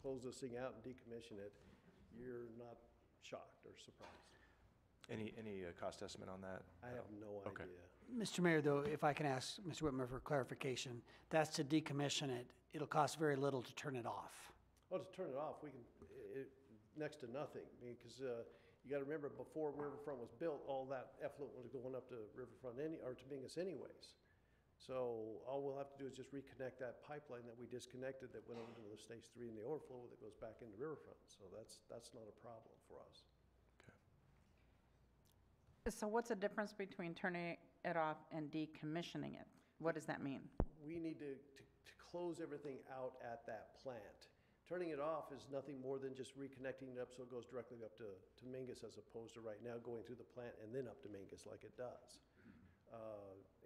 close this thing out and decommission it, you're not shocked or surprised. Any cost estimate on that? I have no Okay. idea. Mr. Mayor, though, if I can ask Mr. Whitmer for clarification, that's to decommission it. It'll cost very little to turn it off. Well, to turn it off, we can, next to nothing, because you got to remember, before Riverfront was built, all that effluent was going up to Riverfront or to Mingus anyways. So all we'll have to do is just reconnect that pipeline that we disconnected that went over to the stage 3 and the overflow that goes back into Riverfront. So that's not a problem for us. So what's the difference between turning it off and decommissioning it? What does that mean? We need to close everything out at that plant. Turning it off is nothing more than just reconnecting it up so it goes directly up to Mingus, as opposed to right now going through the plant and then up to Mingus like it does.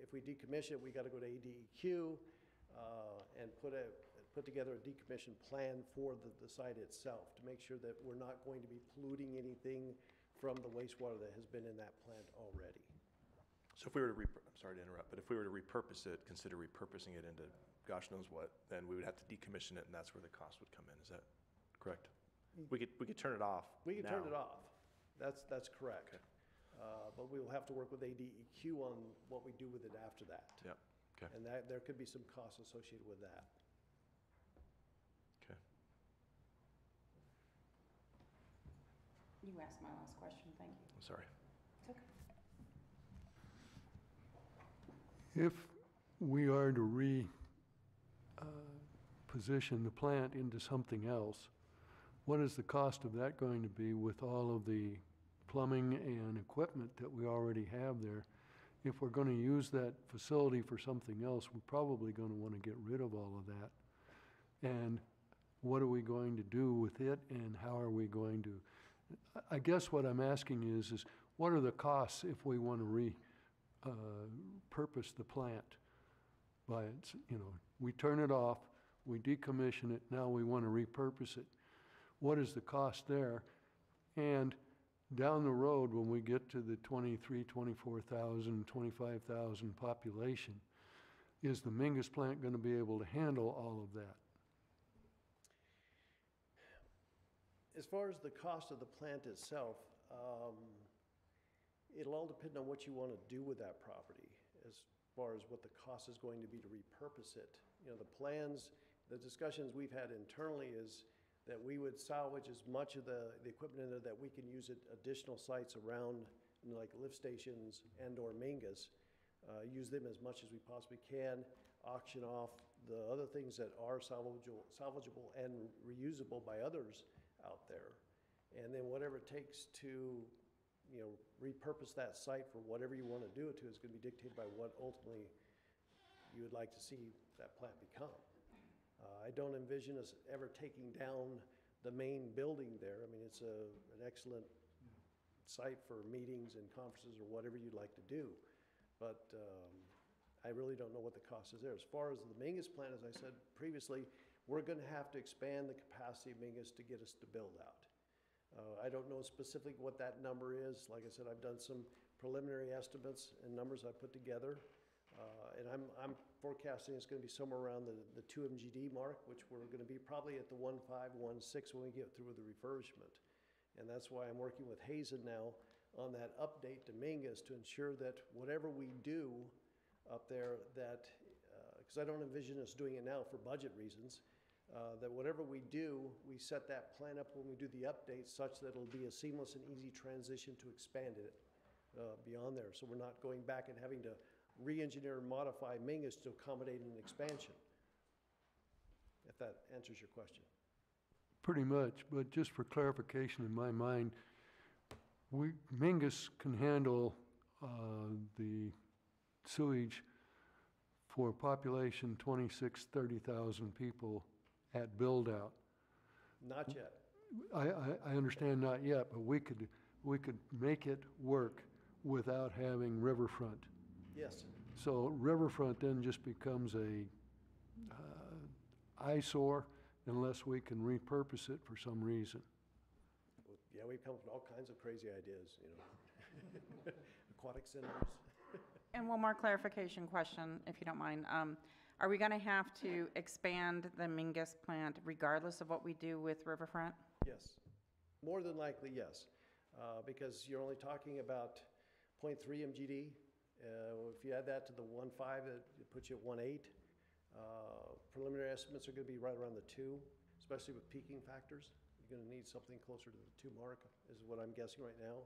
If we decommission it, we got to go to ADEQ and put put together a decommission plan for the site itself to make sure that we're not going to be polluting anything from the wastewater that has been in that plant already. So if we were to, I'm sorry to interrupt, but if we were to repurpose it, consider repurposing it into gosh knows what, then we would have to decommission it, and that's where the cost would come in. Is that correct? We could turn it off. We can now. turn it off. That's correct. Okay. But we will have to work with ADEQ on what we do with it after that. Yep. Okay. And there could be some costs associated with that. Okay. You asked my last question, thank you. I'm sorry. It's okay. If we are to position the plant into something else, what is the cost of that going to be with all of the plumbing and equipment that we already have there? If we're going to use that facility for something else, we're probably going to want to get rid of all of that. And what are we going to do with it, and how are we going to, I guess what I'm asking is what are the costs if we want to repurpose the plant? By its, we turn it off, we decommission it, now we want to repurpose it. What is the cost there? And down the road, when we get to the 23, 24,000, 25,000 population, is the Mingus plant going to be able to handle all of that? As far as the cost of the plant itself, it'll all depend on what you want to do with that property as far as what the cost is going to be to repurpose it. The plans, the discussions we've had internally is that we would salvage as much of the equipment in there that we can use at additional sites around, like lift stations and or Mingus, use them as much as we possibly can, auction off the other things that are salvageable and reusable by others out there. And then whatever it takes to, repurpose that site for whatever you want to do it to is going to be dictated by what ultimately you would like to see that plant become. I don't envision us ever taking down the main building there. I mean, it's an excellent site for meetings and conferences or whatever you'd like to do. But I really don't know what the cost is there. As far as the Mingus plant, as I said previously, we're going to have to expand the capacity of Mingus to get us to build out. I don't know specifically what that number is. Like I said, I've done some preliminary estimates and numbers I put together. And I'm forecasting it's going to be somewhere around the 2 MGD mark, which we're going to be probably at the 1.5, 1.6 when we get through with the refurbishment. And that's why I'm working with Hazen now on that update to Mingus to ensure that whatever we do up there, that, because I don't envision us doing it now for budget reasons, that whatever we do, we set that plan up when we do the update such that it'll be a seamless and easy transition to expand it beyond there. So we're not going back and having to re-engineer and modify Mingus to accommodate an expansion, if that answers your question. Pretty much, but just for clarification in my mind, Mingus can handle the sewage for population 26, 30,000 people at build-out. Not yet. I understand not yet, but we could make it work without having Riverfront. Yes. So Riverfront then just becomes a eyesore unless we can repurpose it for some reason. Yeah, we come up with all kinds of crazy ideas, aquatic centers. And one more clarification question, if you don't mind. Are we going to have to expand the Mingus plant regardless of what we do with Riverfront? Yes, more than likely, yes, because you're only talking about 0.3 MGD. If you add that to the 1.5, it puts you at 1.8. Preliminary estimates are going to be right around the 2, especially with peaking factors. You're going to need something closer to the 2 mark, is what I'm guessing right now.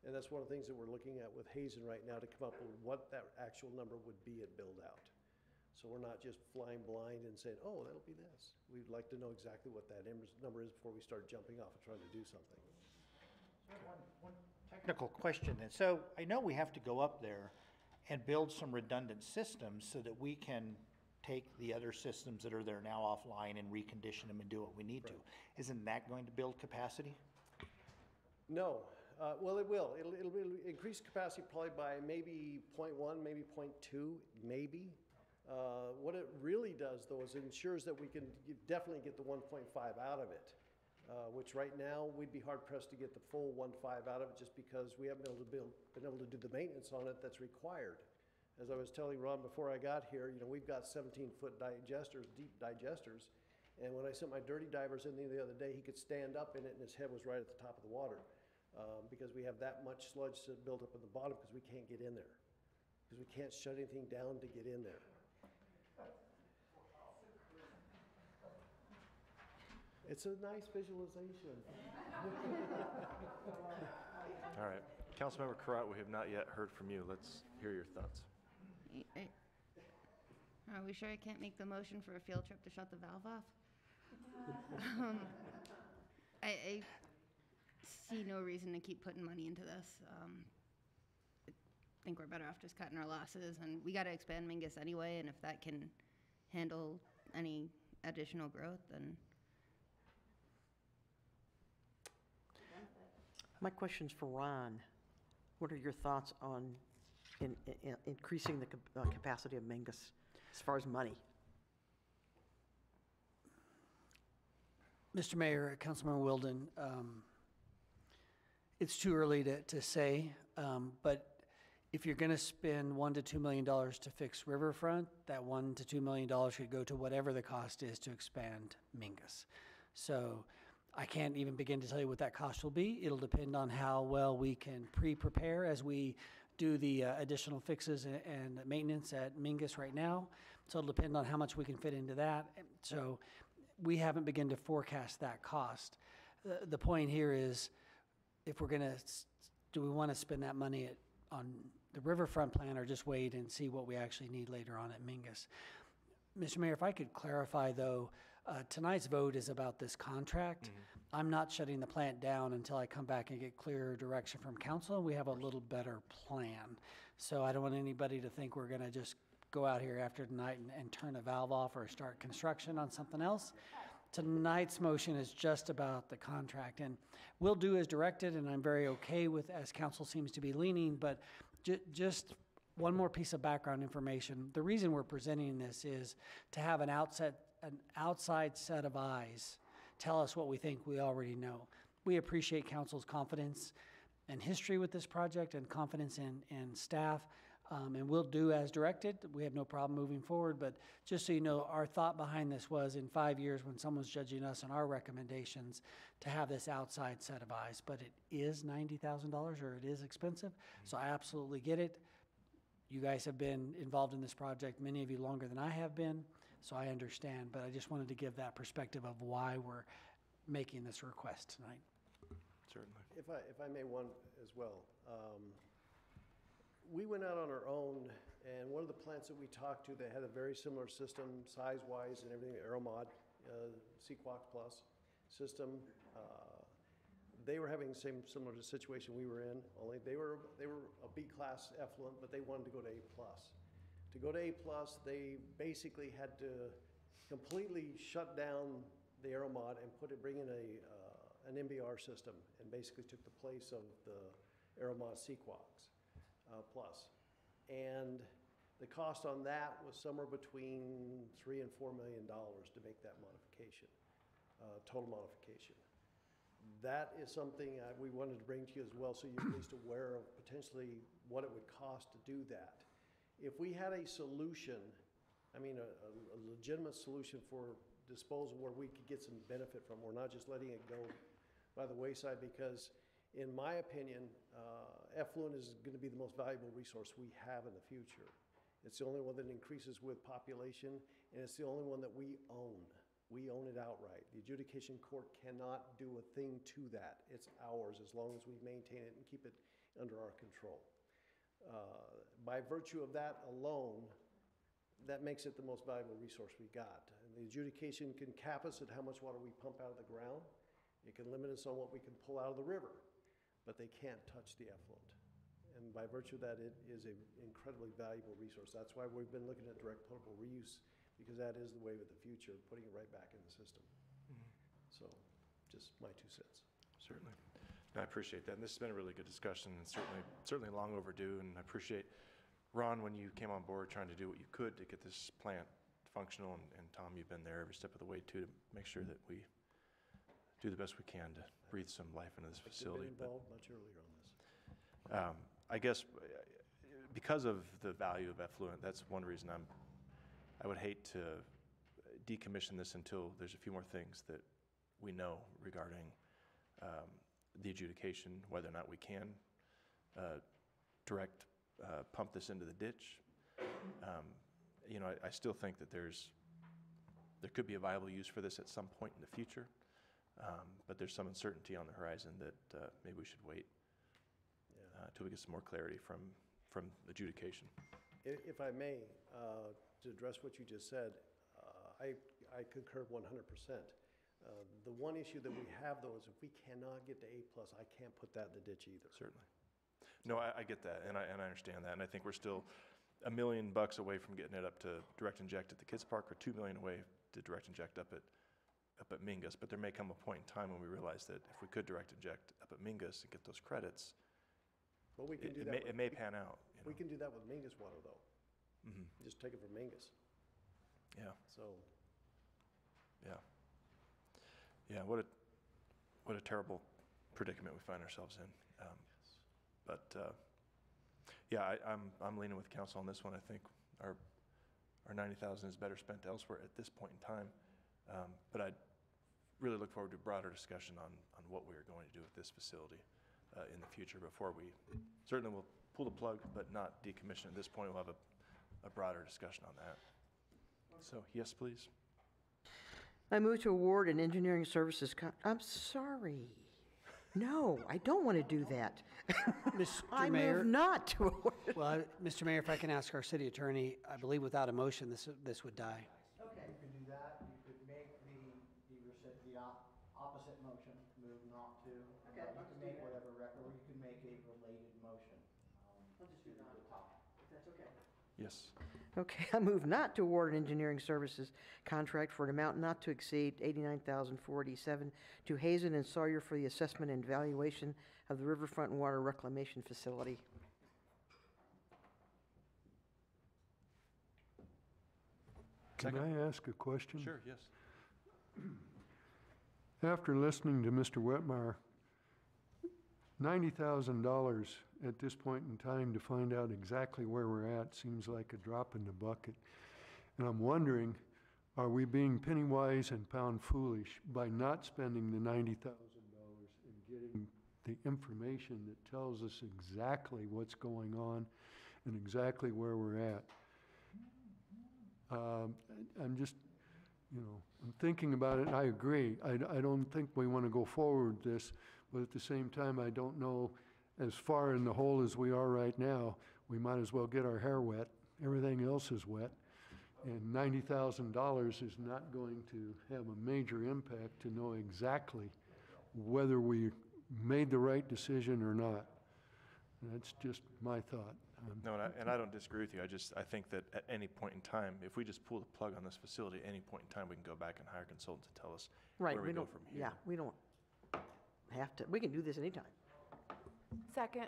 And that's one of the things that we're looking at with Hazen right now to come up with what that actual number would be at build-out. So we're not just flying blind and saying, oh, that'll be this. We'd like to know exactly what that number is before we start jumping off and trying to do something. One technical question then. So I know we have to go up there and build some redundant systems so that we can take the other systems that are there now offline and recondition them and do what we need to. Isn't that going to build capacity? No. Well, it will. It'll increase capacity probably by maybe 0.1, maybe 0.2, maybe. What it really does, though, is it ensures that we can definitely get the 1.5 out of it, which right now we'd be hard-pressed to get the full 1.5 out of it just because we haven't been able to do the maintenance on it that's required. As I was telling Ron before I got here, we've got 17-foot digesters, deep digesters, and when I sent my dirty divers in the other day, he could stand up in it and his head was right at the top of the water because we have that much sludge built up in the bottom because we can't get in there, because we can't shut anything down to get in there. It's a nice visualization. All right. Councilmember Carrat, we have not yet heard from you. Let's hear your thoughts. Are we sure I can't make the motion for a field trip to shut the valve off? I see no reason to keep putting money into this. I think we're better off just cutting our losses, and we got to expand Mingus anyway, and if that can handle any additional growth, then... My question's for Ron. What are your thoughts on increasing the capacity of Mingus as far as money? Mr. Mayor, Councilmember Wilden, it's too early to say, but if you're going to spend $1 to $2 million to fix Riverfront, that $1 to $2 million should go to whatever the cost is to expand Mingus. So I can't even begin to tell you what that cost will be. It'll depend on how well we can pre-prepare as we do the additional fixes and maintenance at Mingus right now. So it'll depend on how much we can fit into that. So we haven't begun to forecast that cost. The point here is, if we're going to, do we want to spend that money on the Riverfront plan or just wait and see what we actually need later on at Mingus? Mr. Mayor, if I could clarify though, tonight's vote is about this contract. Mm-hmm. I'm not shutting the plant down until I come back and get clear direction from council and we have a little better plan. So I don't want anybody to think we're going to just go out here after tonight and turn a valve off or start construction on something else. Tonight's motion is just about the contract, and we'll do as directed, and I'm very okay with, as council seems to be leaning, but just one more piece of background information. The reason we're presenting this is to have an outside set of eyes tell us what we think we already know. We appreciate council's confidence and history with this project and confidence in staff, and we'll do as directed. We have no problem moving forward, but just so you know, our thought behind this was in 5 years when someone's judging us on our recommendations to have this outside set of eyes, but it is $90,000 or it is expensive, so I absolutely get it. You guys have been involved in this project, many of you longer than I have been, so I understand, but I just wanted to give that perspective of why we're making this request tonight. Certainly. If I may, one as well. We went out on our own, and one of the plants that we talked to that had a very similar system, size-wise and everything, Aeromod, Sequox Plus system, they were having the same similar situation we were in, only they were a B-class effluent, but they wanted to go to A+. To go to A+, they basically had to completely shut down the Aeromod and bring in an MBR system, and basically took the place of the Aeromod Sequox Plus. And the cost on that was somewhere between $3 and $4 million to make that modification, total modification. That is something we wanted to bring to you as well, so you're at least aware of potentially what it would cost to do that. If we had a solution, I mean a legitimate solution for disposal where we could get some benefit from, we're not just letting it go by the wayside, because in my opinion, effluent is going to be the most valuable resource we have in the future. It's the only one that increases with population, and it's the only one that we own. We own it outright. The adjudication court cannot do a thing to that. It's ours as long as we maintain it and keep it under our control. By virtue of that alone, that makes it the most valuable resource we got. And the adjudication can cap us at how much water we pump out of the ground. It can limit us on what we can pull out of the river, but they can't touch the effluent. And by virtue of that, it is an incredibly valuable resource. That's why we've been looking at direct potable reuse, because that is the way of the future, putting it right back in the system. Mm-hmm. So, just my 2 cents. Certainly. No, I appreciate that. And this has been a really good discussion, and certainly long overdue, and I appreciate Ron, when you came on board, trying to do what you could to get this plant functional, and Tom, you've been there every step of the way too, to make sure that we do the best we can to breathe some life into this I should have facility. been But, involved much earlier on this. I guess because of the value of effluent, that's one reason I would hate to decommission this until there's a few more things that we know regarding the adjudication, whether or not we can direct pump this into the ditch. You know, I still think that there could be a viable use for this at some point in the future, but there's some uncertainty on the horizon that maybe we should wait till we get some more clarity from adjudication. If I may, to address what you just said, I concur 100%. The one issue that we have, though, is if we cannot get to A+, I can't put that in the ditch either. Certainly. No, I get that, and I understand that, and I think we're still $1 million away from getting it up to direct inject at the kids park, or $2 million away to direct inject up at Mingus. But there may come a point in time when we realize that if we could direct inject up at Mingus and get those credits, Well, we can do it that. may pan out. You know? We can do that with Mingus water, though. Mm-hmm. Just take it from Mingus. Yeah. So, Yeah. What a terrible predicament we find ourselves in. But yeah, I'm leaning with council on this one. I think our $90,000 is better spent elsewhere at this point in time. But I'd really look forward to a broader discussion on what we are going to do with this facility in the future. Before we certainly will pull the plug, but not decommission at this point. We'll have a broader discussion on that. So yes, please. I move to award an engineering services I'm sorry. No, I don't want to do that. Mr. I Mayor? move not to award. Well, Mr. Mayor, if I can ask our city attorney, I believe without a motion, this would die. Okay. You could do that. You could make the opposite motion, move not to. Okay, You I'll can just make do that. whatever record, or you can make a related motion. I'll just do not. The top. If that's okay. Yes. Okay, I move not to award an engineering services contract for an amount not to exceed $89,487 to Hazen and Sawyer for the assessment and evaluation of the Riverfront Water Reclamation Facility. Can I ask a question? Sure, yes. After listening to Mr. Whitmire, $90,000 at this point in time to find out exactly where we're at seems like a drop in the bucket. And I'm wondering, are we being penny wise and pound foolish by not spending the $90,000 and getting the information that tells us exactly what's going on and exactly where we're at? I'm just, I'm thinking about it, and I agree. I don't think we want to go forward with this, but at the same time, I don't know, as far in the hole as we are right now, we might as well get our hair wet. Everything else is wet. And $90,000 is not going to have a major impact to know exactly whether we made the right decision or not. That's just my thought. No, and I don't disagree with you. I think that at any point in time, if we just pull the plug on this facility, at any point in time, we can go back and hire consultants to tell us Right, where we go from here. Yeah, we don't have to, we can do this anytime. Second.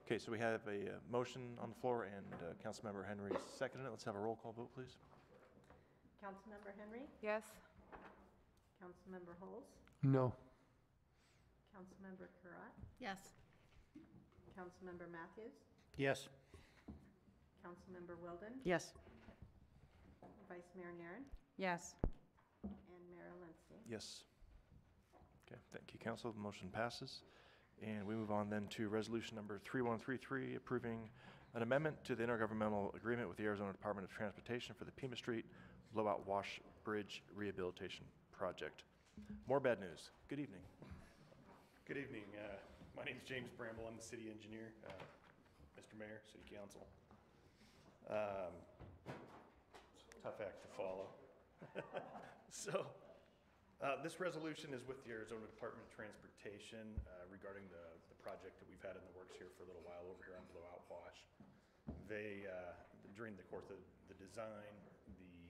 Okay, so we have a motion on the floor, and Councilmember Henry seconded it. Let's have a roll call vote, please. Councilmember Henry, Yes. Councilmember Holes, No. Councilmember Karat, Yes. Councilmember Matthews, Yes. Councilmember Wilden, Yes. Vice Mayor Naren, Yes. and Mayor Alinsky. Yes. Okay, thank you, Council. The motion passes. And we move on then to resolution number 3133, approving an amendment to the intergovernmental agreement with the Arizona Department of Transportation for the Pima Street Blowout Wash Bridge Rehabilitation Project. More bad news. Good evening. Good evening. My name is James Bramble. I'm the city engineer. Mr. Mayor, City Council. Tough act to follow. So, this resolution is with the Arizona Department of Transportation regarding the project that we've had in the works here for a little while over here on Blowout Wash. They, during the course of the design, the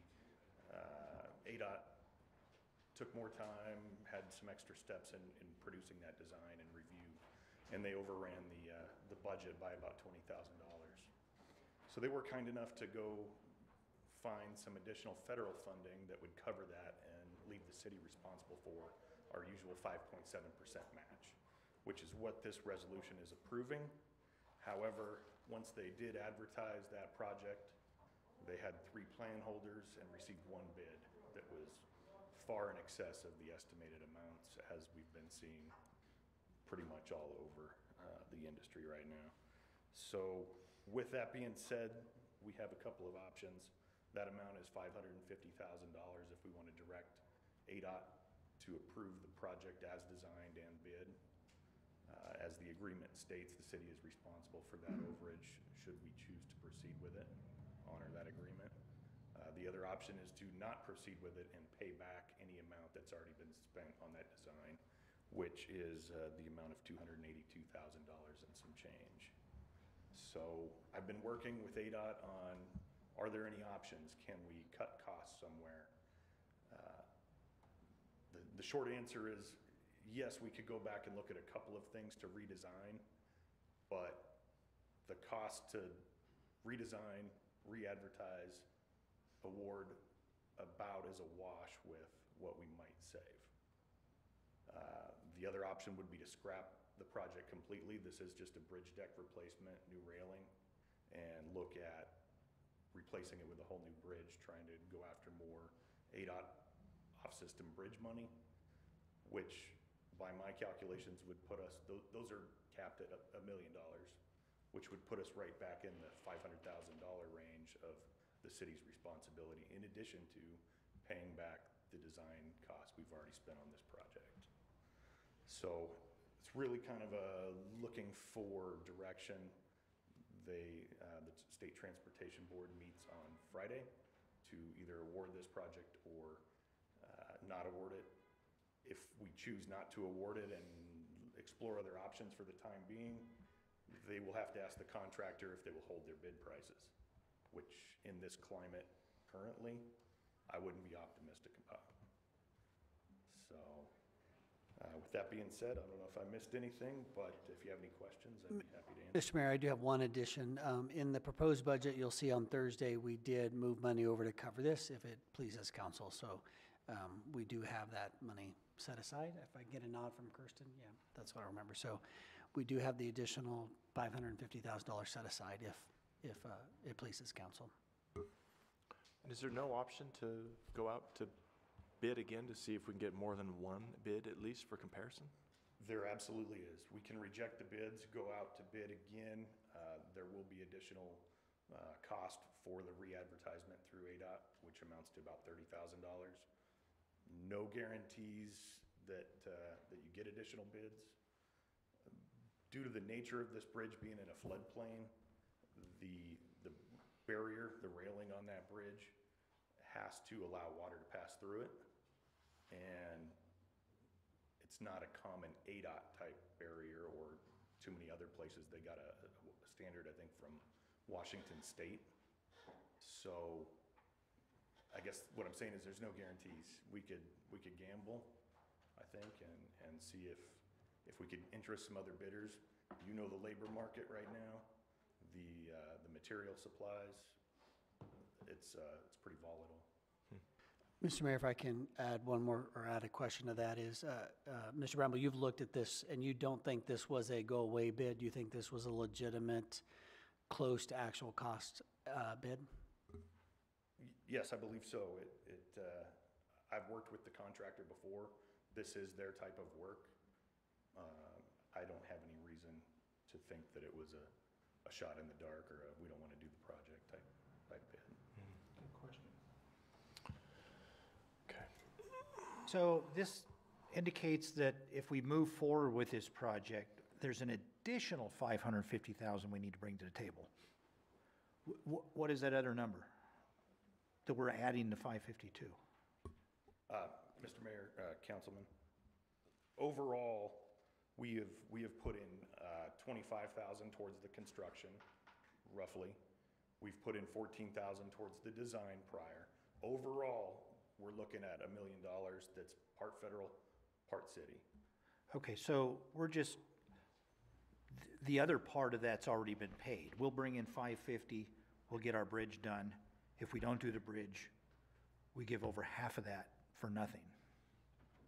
ADOT took more time, had some extra steps in producing that design and review, and they overran the budget by about $20,000. So they were kind enough to go find some additional federal funding that would cover that and leave the city responsible for our usual 5.7% match, which is what this resolution is approving. However, once they did advertise that project, they had 3 plan holders and received 1 bid that was far in excess of the estimated amounts, as we've been seeing pretty much all over the industry right now. So with that being said, we have a couple of options. That amount is $550,000 if we want to direct ADOT to approve the project as designed and bid. As the agreement states, the city is responsible for that overage should we choose to proceed with it, honor that agreement. The other option is to not proceed with it and pay back any amount that's already been spent on that design, which is the amount of $282,000 and some change. So I've been working with ADOT on, are there any options? Can we cut costs somewhere? The short answer is yes, we could go back and look at a couple of things to redesign, but the cost to redesign, re-advertise, award about is a wash with what we might save. The other option would be to scrap the project completely. This is just a bridge deck replacement, new railing, and look at replacing it with a whole new bridge, trying to go after more ADOT off-system bridge money, which by my calculations would put us, those are capped at $1 million, which would put us right back in the $500,000 range of the city's responsibility, in addition to paying back the design costs we've already spent on this project. So it's really kind of a looking for direction. The State Transportation Board meets on Friday to either award this project or not award it. If we choose not to award it and explore other options for the time being, they will have to ask the contractor if they will hold their bid prices, which in this climate currently, I wouldn't be optimistic about. So with that being said, I don't know if I missed anything, but if you have any questions, I'd be happy to answer. Mr. Mayor, I do have one addition. In the proposed budget, you'll see on Thursday, we did move money over to cover this, if it pleases council. So we do have that money set aside. If I get a nod from Kirsten, yeah, that's what I remember. So we do have the additional $550,000 set aside if it pleases council. And is there no option to go out to bid again to see if we can get more than 1 bid at least for comparison? There absolutely is. We can reject the bids, go out to bid again. There will be additional cost for the re-advertisement through ADOT, which amounts to about $30,000. No guarantees that you get additional bids. Due to the nature of this bridge being in a floodplain, the barrier, the railing on that bridge has to allow water to pass through it. And it's not a common ADOT type barrier or too many other places. They got a standard, I think, from Washington State. So I guess what I'm saying is there's no guarantees. We could gamble, I think, and see if we could interest some other bidders. You know the labor market right now, the material supplies, it's pretty volatile. Mr. Mayor, if I can add one more, or add a question to that is, Mr. Bramble, you've looked at this and you don't think this was a go-away bid? You think this was a legitimate, close to actual cost bid? Yes, I believe so. I've worked with the contractor before. This is their type of work. I don't have any reason to think that it was a shot in the dark or we don't want to do the project type bid. Good question. Okay. So this indicates that if we move forward with this project, there's an additional $550,000 we need to bring to the table. What is that other number that we're adding to 552? Mr. Mayor, Councilman, overall, we have put in $25,000 towards the construction, roughly. We've put in $14,000 towards the design prior. Overall, we're looking at $1 million that's part federal, part city. Okay, so we're just, the other part of that's already been paid. We'll bring in 550, we'll get our bridge done. If we don't do the bridge, we give over half of that for nothing.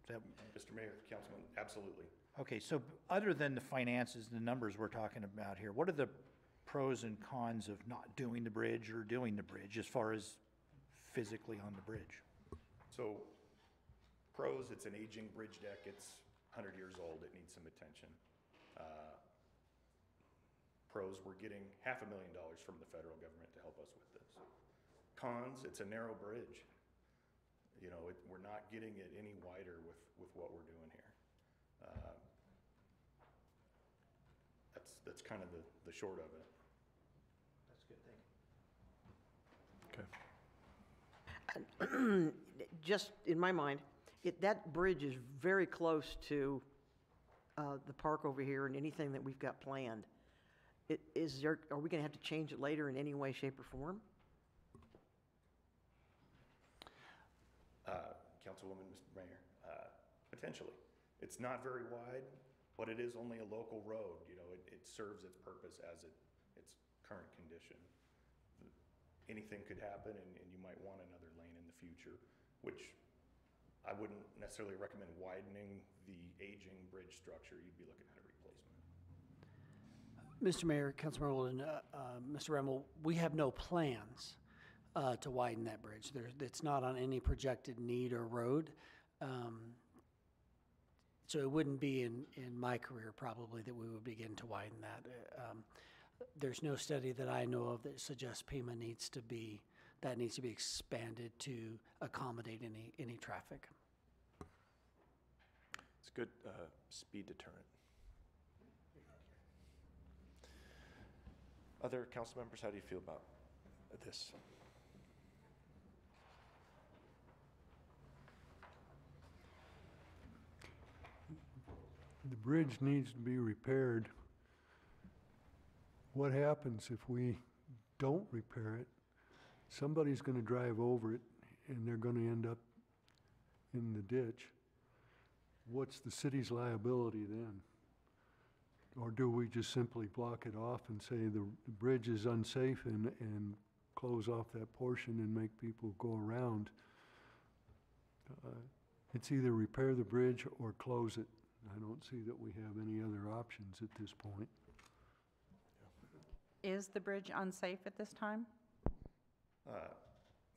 Is that, Mr. Mayor, Councilman, absolutely. okay, so other than the finances, the numbers we're talking about here, what are the pros and cons of not doing the bridge or doing the bridge as far as physically on the bridge? So pros, it's an aging bridge deck. It's 100 years old. It needs some attention. Pros, we're getting $500,000 from the federal government to help us with this. Cons, it's a narrow bridge. You know, we're not getting it any wider with what we're doing here. That's kind of the short of it. That's good, thank And you. just in my mind, that bridge is very close to the park over here and anything that we've got planned. Are we going to have to change it later in any way, shape, or form? Councilwoman, Mr. Mayor, potentially. It's not very wide, but it is only a local road. You know, it serves its purpose as its current condition. Anything could happen, and you might want another lane in the future, which I wouldn't necessarily recommend widening the aging bridge structure. You'd be looking at a replacement. Mr. Mayor, Councilmember Wilden, Mr. Remmel, we have no plans to widen that bridge. It's not on any projected need or road. So it wouldn't be in my career probably that we would begin to widen that. There's no study that I know of that suggests Pima needs to be expanded to accommodate any traffic. It's a good speed deterrent. Other council members, how do you feel about this? The bridge needs to be repaired. What happens if we don't repair it? Somebody's going to drive over it and they're going to end up in the ditch. What's the city's liability then? Or do we just simply block it off and say the bridge is unsafe and close off that portion and make people go around? It's either repair the bridge or close it. I don't see that we have any other options at this point. Is the bridge unsafe at this time?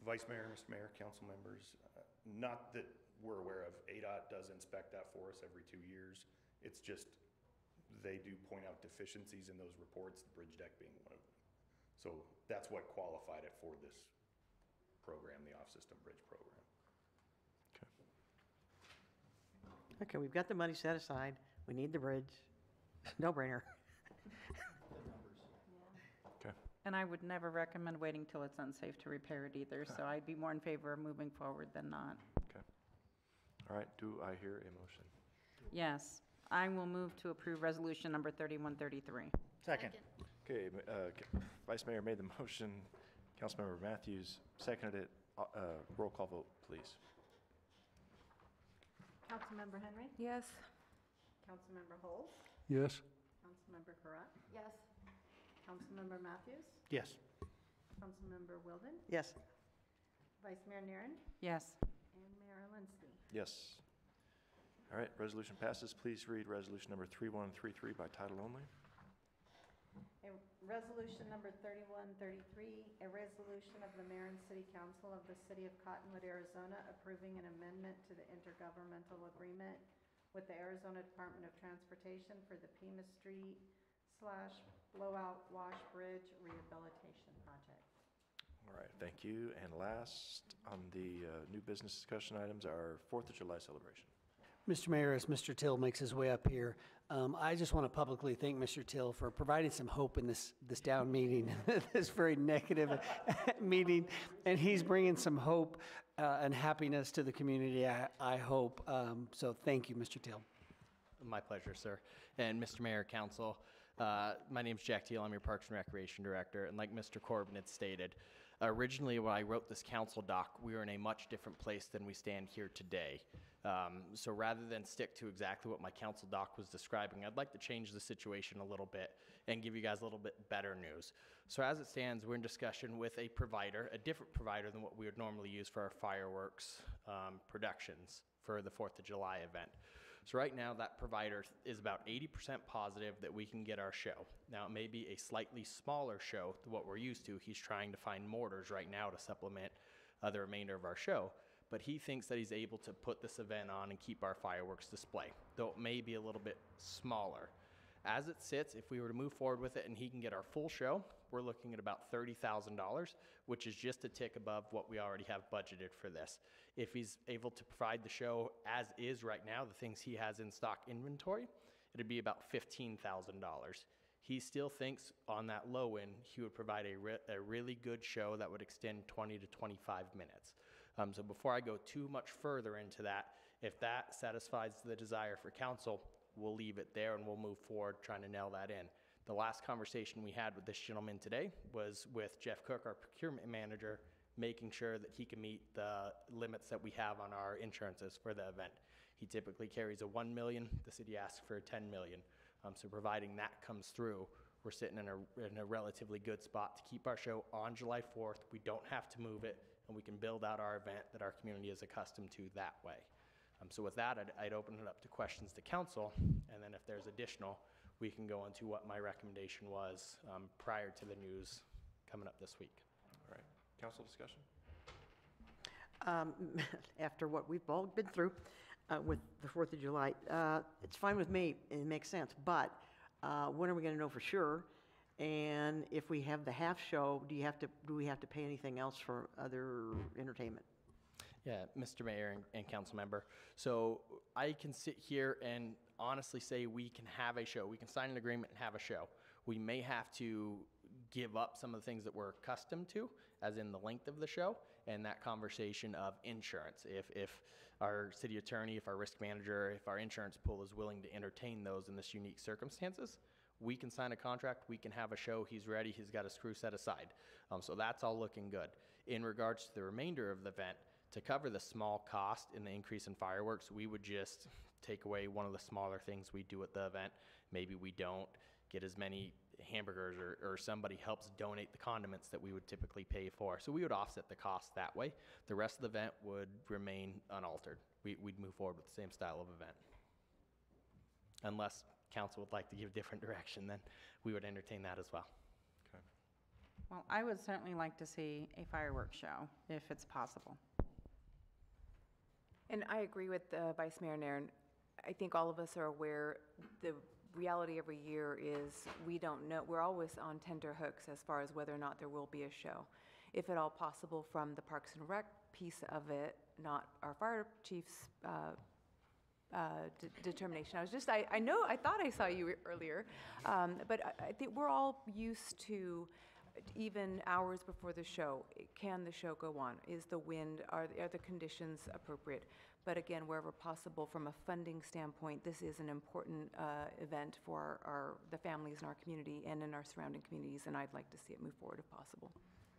Vice Mayor, Mr. Mayor, council members, not that we're aware of. ADOT does inspect that for us every 2 years. It's just they do point out deficiencies in those reports, the bridge deck being one of them. So that's what qualified it for this program, the off-system bridge program. Okay, we've got the money set aside. We need the bridge. No brainer. Okay. And I would never recommend waiting till it's unsafe to repair it either, so I'd be more in favor of moving forward than not. Okay. All right, do I hear a motion? Yes, I will move to approve resolution number 3133. Second. Okay, Vice Mayor made the motion. Councilmember Matthews seconded it. Roll call vote, please. Councilmember Henry? Yes. Councilmember Holmes? Yes? Councilmember Karat? Yes. Councilmember Matthews? Yes. Councilmember Wilden? Yes. Vice Mayor Naren? Yes. And Mayor Alinsky. Yes. All right, resolution passes. Please read resolution number 3133 by title only. A resolution number 3133, a resolution of the Mayor and City Council of the City of Cottonwood, Arizona, approving an amendment to the Intergovernmental Agreement with the Arizona Department of Transportation for the Pima Street / Blowout Wash Bridge Rehabilitation Project. All right, thank you. And last on the new business discussion items, our 4th of July celebration. Mr. Mayor, as Mr. Till makes his way up here, I just want to publicly thank Mr. Till for providing some hope in this down meeting, this very negative meeting, and he's bringing some hope and happiness to the community, I hope. So thank you, Mr. Till. My pleasure, sir. And Mr. Mayor, Council, My name's Jack Teal. I'm your Parks and Recreation Director. And like Mr. Corbin had stated, originally when I wrote this council doc, we were in a much different place than we stand here today. So rather than stick to exactly what my council doc was describing, I'd like to change the situation a little bit and give you guys a little bit better news. So as it stands, we're in discussion with a provider, a different provider than what we would normally use for our fireworks productions for the 4th of July event. So right now, that provider is about 80% positive that we can get our show. Now, it may be a slightly smaller show than what we're used to. He's trying to find mortars right now to supplement the remainder of our show. But he thinks that he's able to put this event on and keep our fireworks display, though it may be a little bit smaller. As it sits, if we were to move forward with it and he can get our full show, we're looking at about $30,000, which is just a tick above what we already have budgeted for this. If he's able to provide the show as is right now, the things he has in stock inventory, it'd be about $15,000. He still thinks on that low end, he would provide a really good show that would extend 20 to 25 minutes. So before I go too much further into that, if that satisfies the desire for council, we'll leave it there and we'll move forward trying to nail that in. The last conversation we had with this gentleman today was with Jeff Cook, our procurement manager, making sure that he can meet the limits that we have on our insurances for the event. He typically carries a $1 million. The city asks for a $10 million. So providing that comes through, we're sitting in a relatively good spot to keep our show on July 4th. We don't have to move it, and we can build out our event that our community is accustomed to that way. So with that, I'd open it up to questions to council, and then if there's additional, we can go into what my recommendation was prior to the news coming up this week. All right, council discussion? After what we've all been through with the 4th of July, it's fine with me, it makes sense, but when are we gonna know for sure? And if we have the half show, do we have to pay anything else for other entertainment? Yeah, Mr. Mayor and council member. So I can sit here and honestly say we can have a show. We can sign an agreement and have a show. We may have to give up some of the things that we're accustomed to, as in the length of the show, and that conversation of insurance. If our city attorney, if our risk manager, if our insurance pool is willing to entertain those in this unique circumstances, we can sign a contract, we can have a show, he's ready, he's got his crew set aside. So that's all looking good. In regards to the remainder of the event, to cover the small cost in the increase in fireworks, we would just take away one of the smaller things we do at the event. Maybe we don't get as many hamburgers or somebody helps donate the condiments that we would typically pay for. So we would offset the cost that way. The rest of the event would remain unaltered. We'd move forward with the same style of event. Unless council would like to give different direction, then we would entertain that as well. Okay. Well, I would certainly like to see a fireworks show, if it's possible. And I agree with Vice Mayor Nairn. I think all of us are aware the reality every year is we don't know. We're always on tender hooks as far as whether or not there will be a show. If at all possible from the Parks and Rec piece of it, not our fire chief's determination. I thought I saw you earlier, but I think we're all used to even hours before the show. Can the show go on? Is the wind, are the conditions appropriate? But again, wherever possible, from a funding standpoint, this is an important event for the families in our community and in our surrounding communities, and I'd like to see it move forward if possible.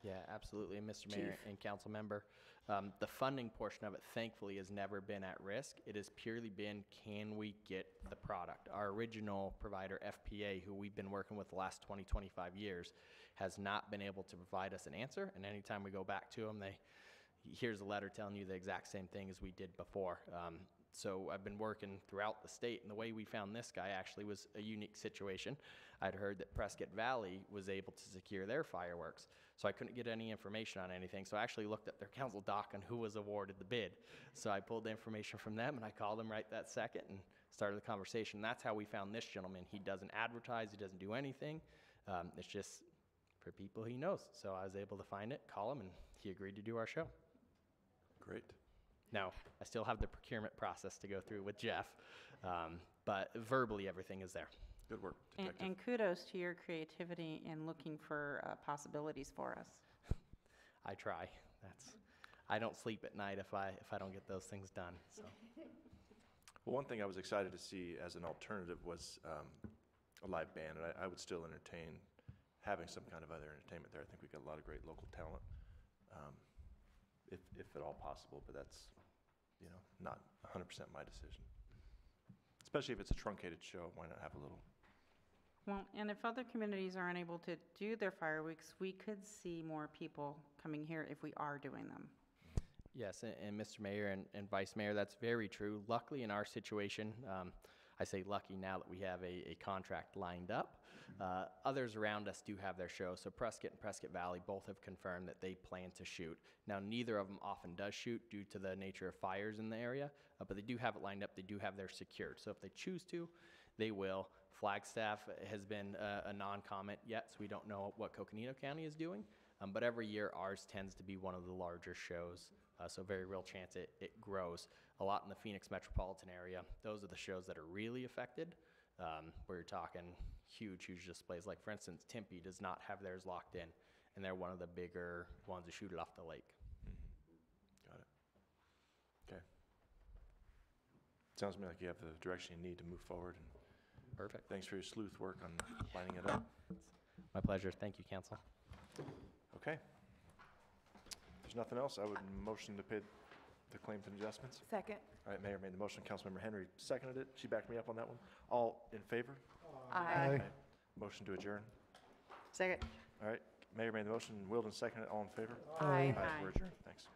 Yeah, absolutely, Mr. Mayor and council member. The funding portion of it, thankfully, has never been at risk. It has purely been, can we get the product? Our original provider, FPA, who we've been working with the last 20, 25 years, has not been able to provide us an answer. And anytime we go back to them, here's a letter telling you the exact same thing as we did before. So I've been working throughout the state, and the way we found this guy actually was a unique situation. I'd heard that Prescott Valley was able to secure their fireworks, so I couldn't get any information on anything. So I actually looked at their council doc on who was awarded the bid. So I pulled the information from them, and I called them right that second and started the conversation. That's how we found this gentleman. He doesn't advertise, he doesn't do anything. It's just for people he knows. So I was able to find it, call him, and he agreed to do our show. Great. Now, I still have the procurement process to go through with Jeff, but verbally everything is there. Good work, Detective. And kudos to your creativity in looking for possibilities for us. I try. I don't sleep at night if I don't get those things done. So. Well, one thing I was excited to see as an alternative was a live band, and I would still entertain having some kind of other entertainment there. I think we've got a lot of great local talent, if at all possible, but that's, you know, not 100% my decision. Especially if it's a truncated show, why not have a little? Well, and if other communities are unable to do their fireworks, we could see more people coming here if we are doing them. Yes, and Mr. Mayor and Vice Mayor, that's very true. Luckily, in our situation, I say lucky now that we have a contract lined up. Others around us do have their show. So Prescott and Prescott Valley both have confirmed that they plan to shoot. Now, neither of them often does shoot due to the nature of fires in the area, but they do have it lined up. They do have theirs secured. So if they choose to, they will. Flagstaff has been a non-comment yet, so we don't know what Coconino County is doing. But every year, ours tends to be one of the larger shows. So very real chance it grows. A lot in the Phoenix metropolitan area. Those are the shows that are really affected, where you're talking huge displays. Like, for instance, Tempe does not have theirs locked in, and they're one of the bigger ones to shoot it off the lake. Got it. Okay. Sounds to me like you have the direction you need to move forward. And perfect. Thanks for your sleuth work on lining it up. My pleasure. Thank you, Council. Okay. If there's nothing else, I would motion to pay the claims and adjustments. Second. All right, Mayor made the motion. Councilmember Henry seconded it. She backed me up on that one. All in favor? Aye. Motion to adjourn. Second. All right, Mayor made the motion. Wilden seconded it. All in favor? Aye. We're adjourned. Thanks.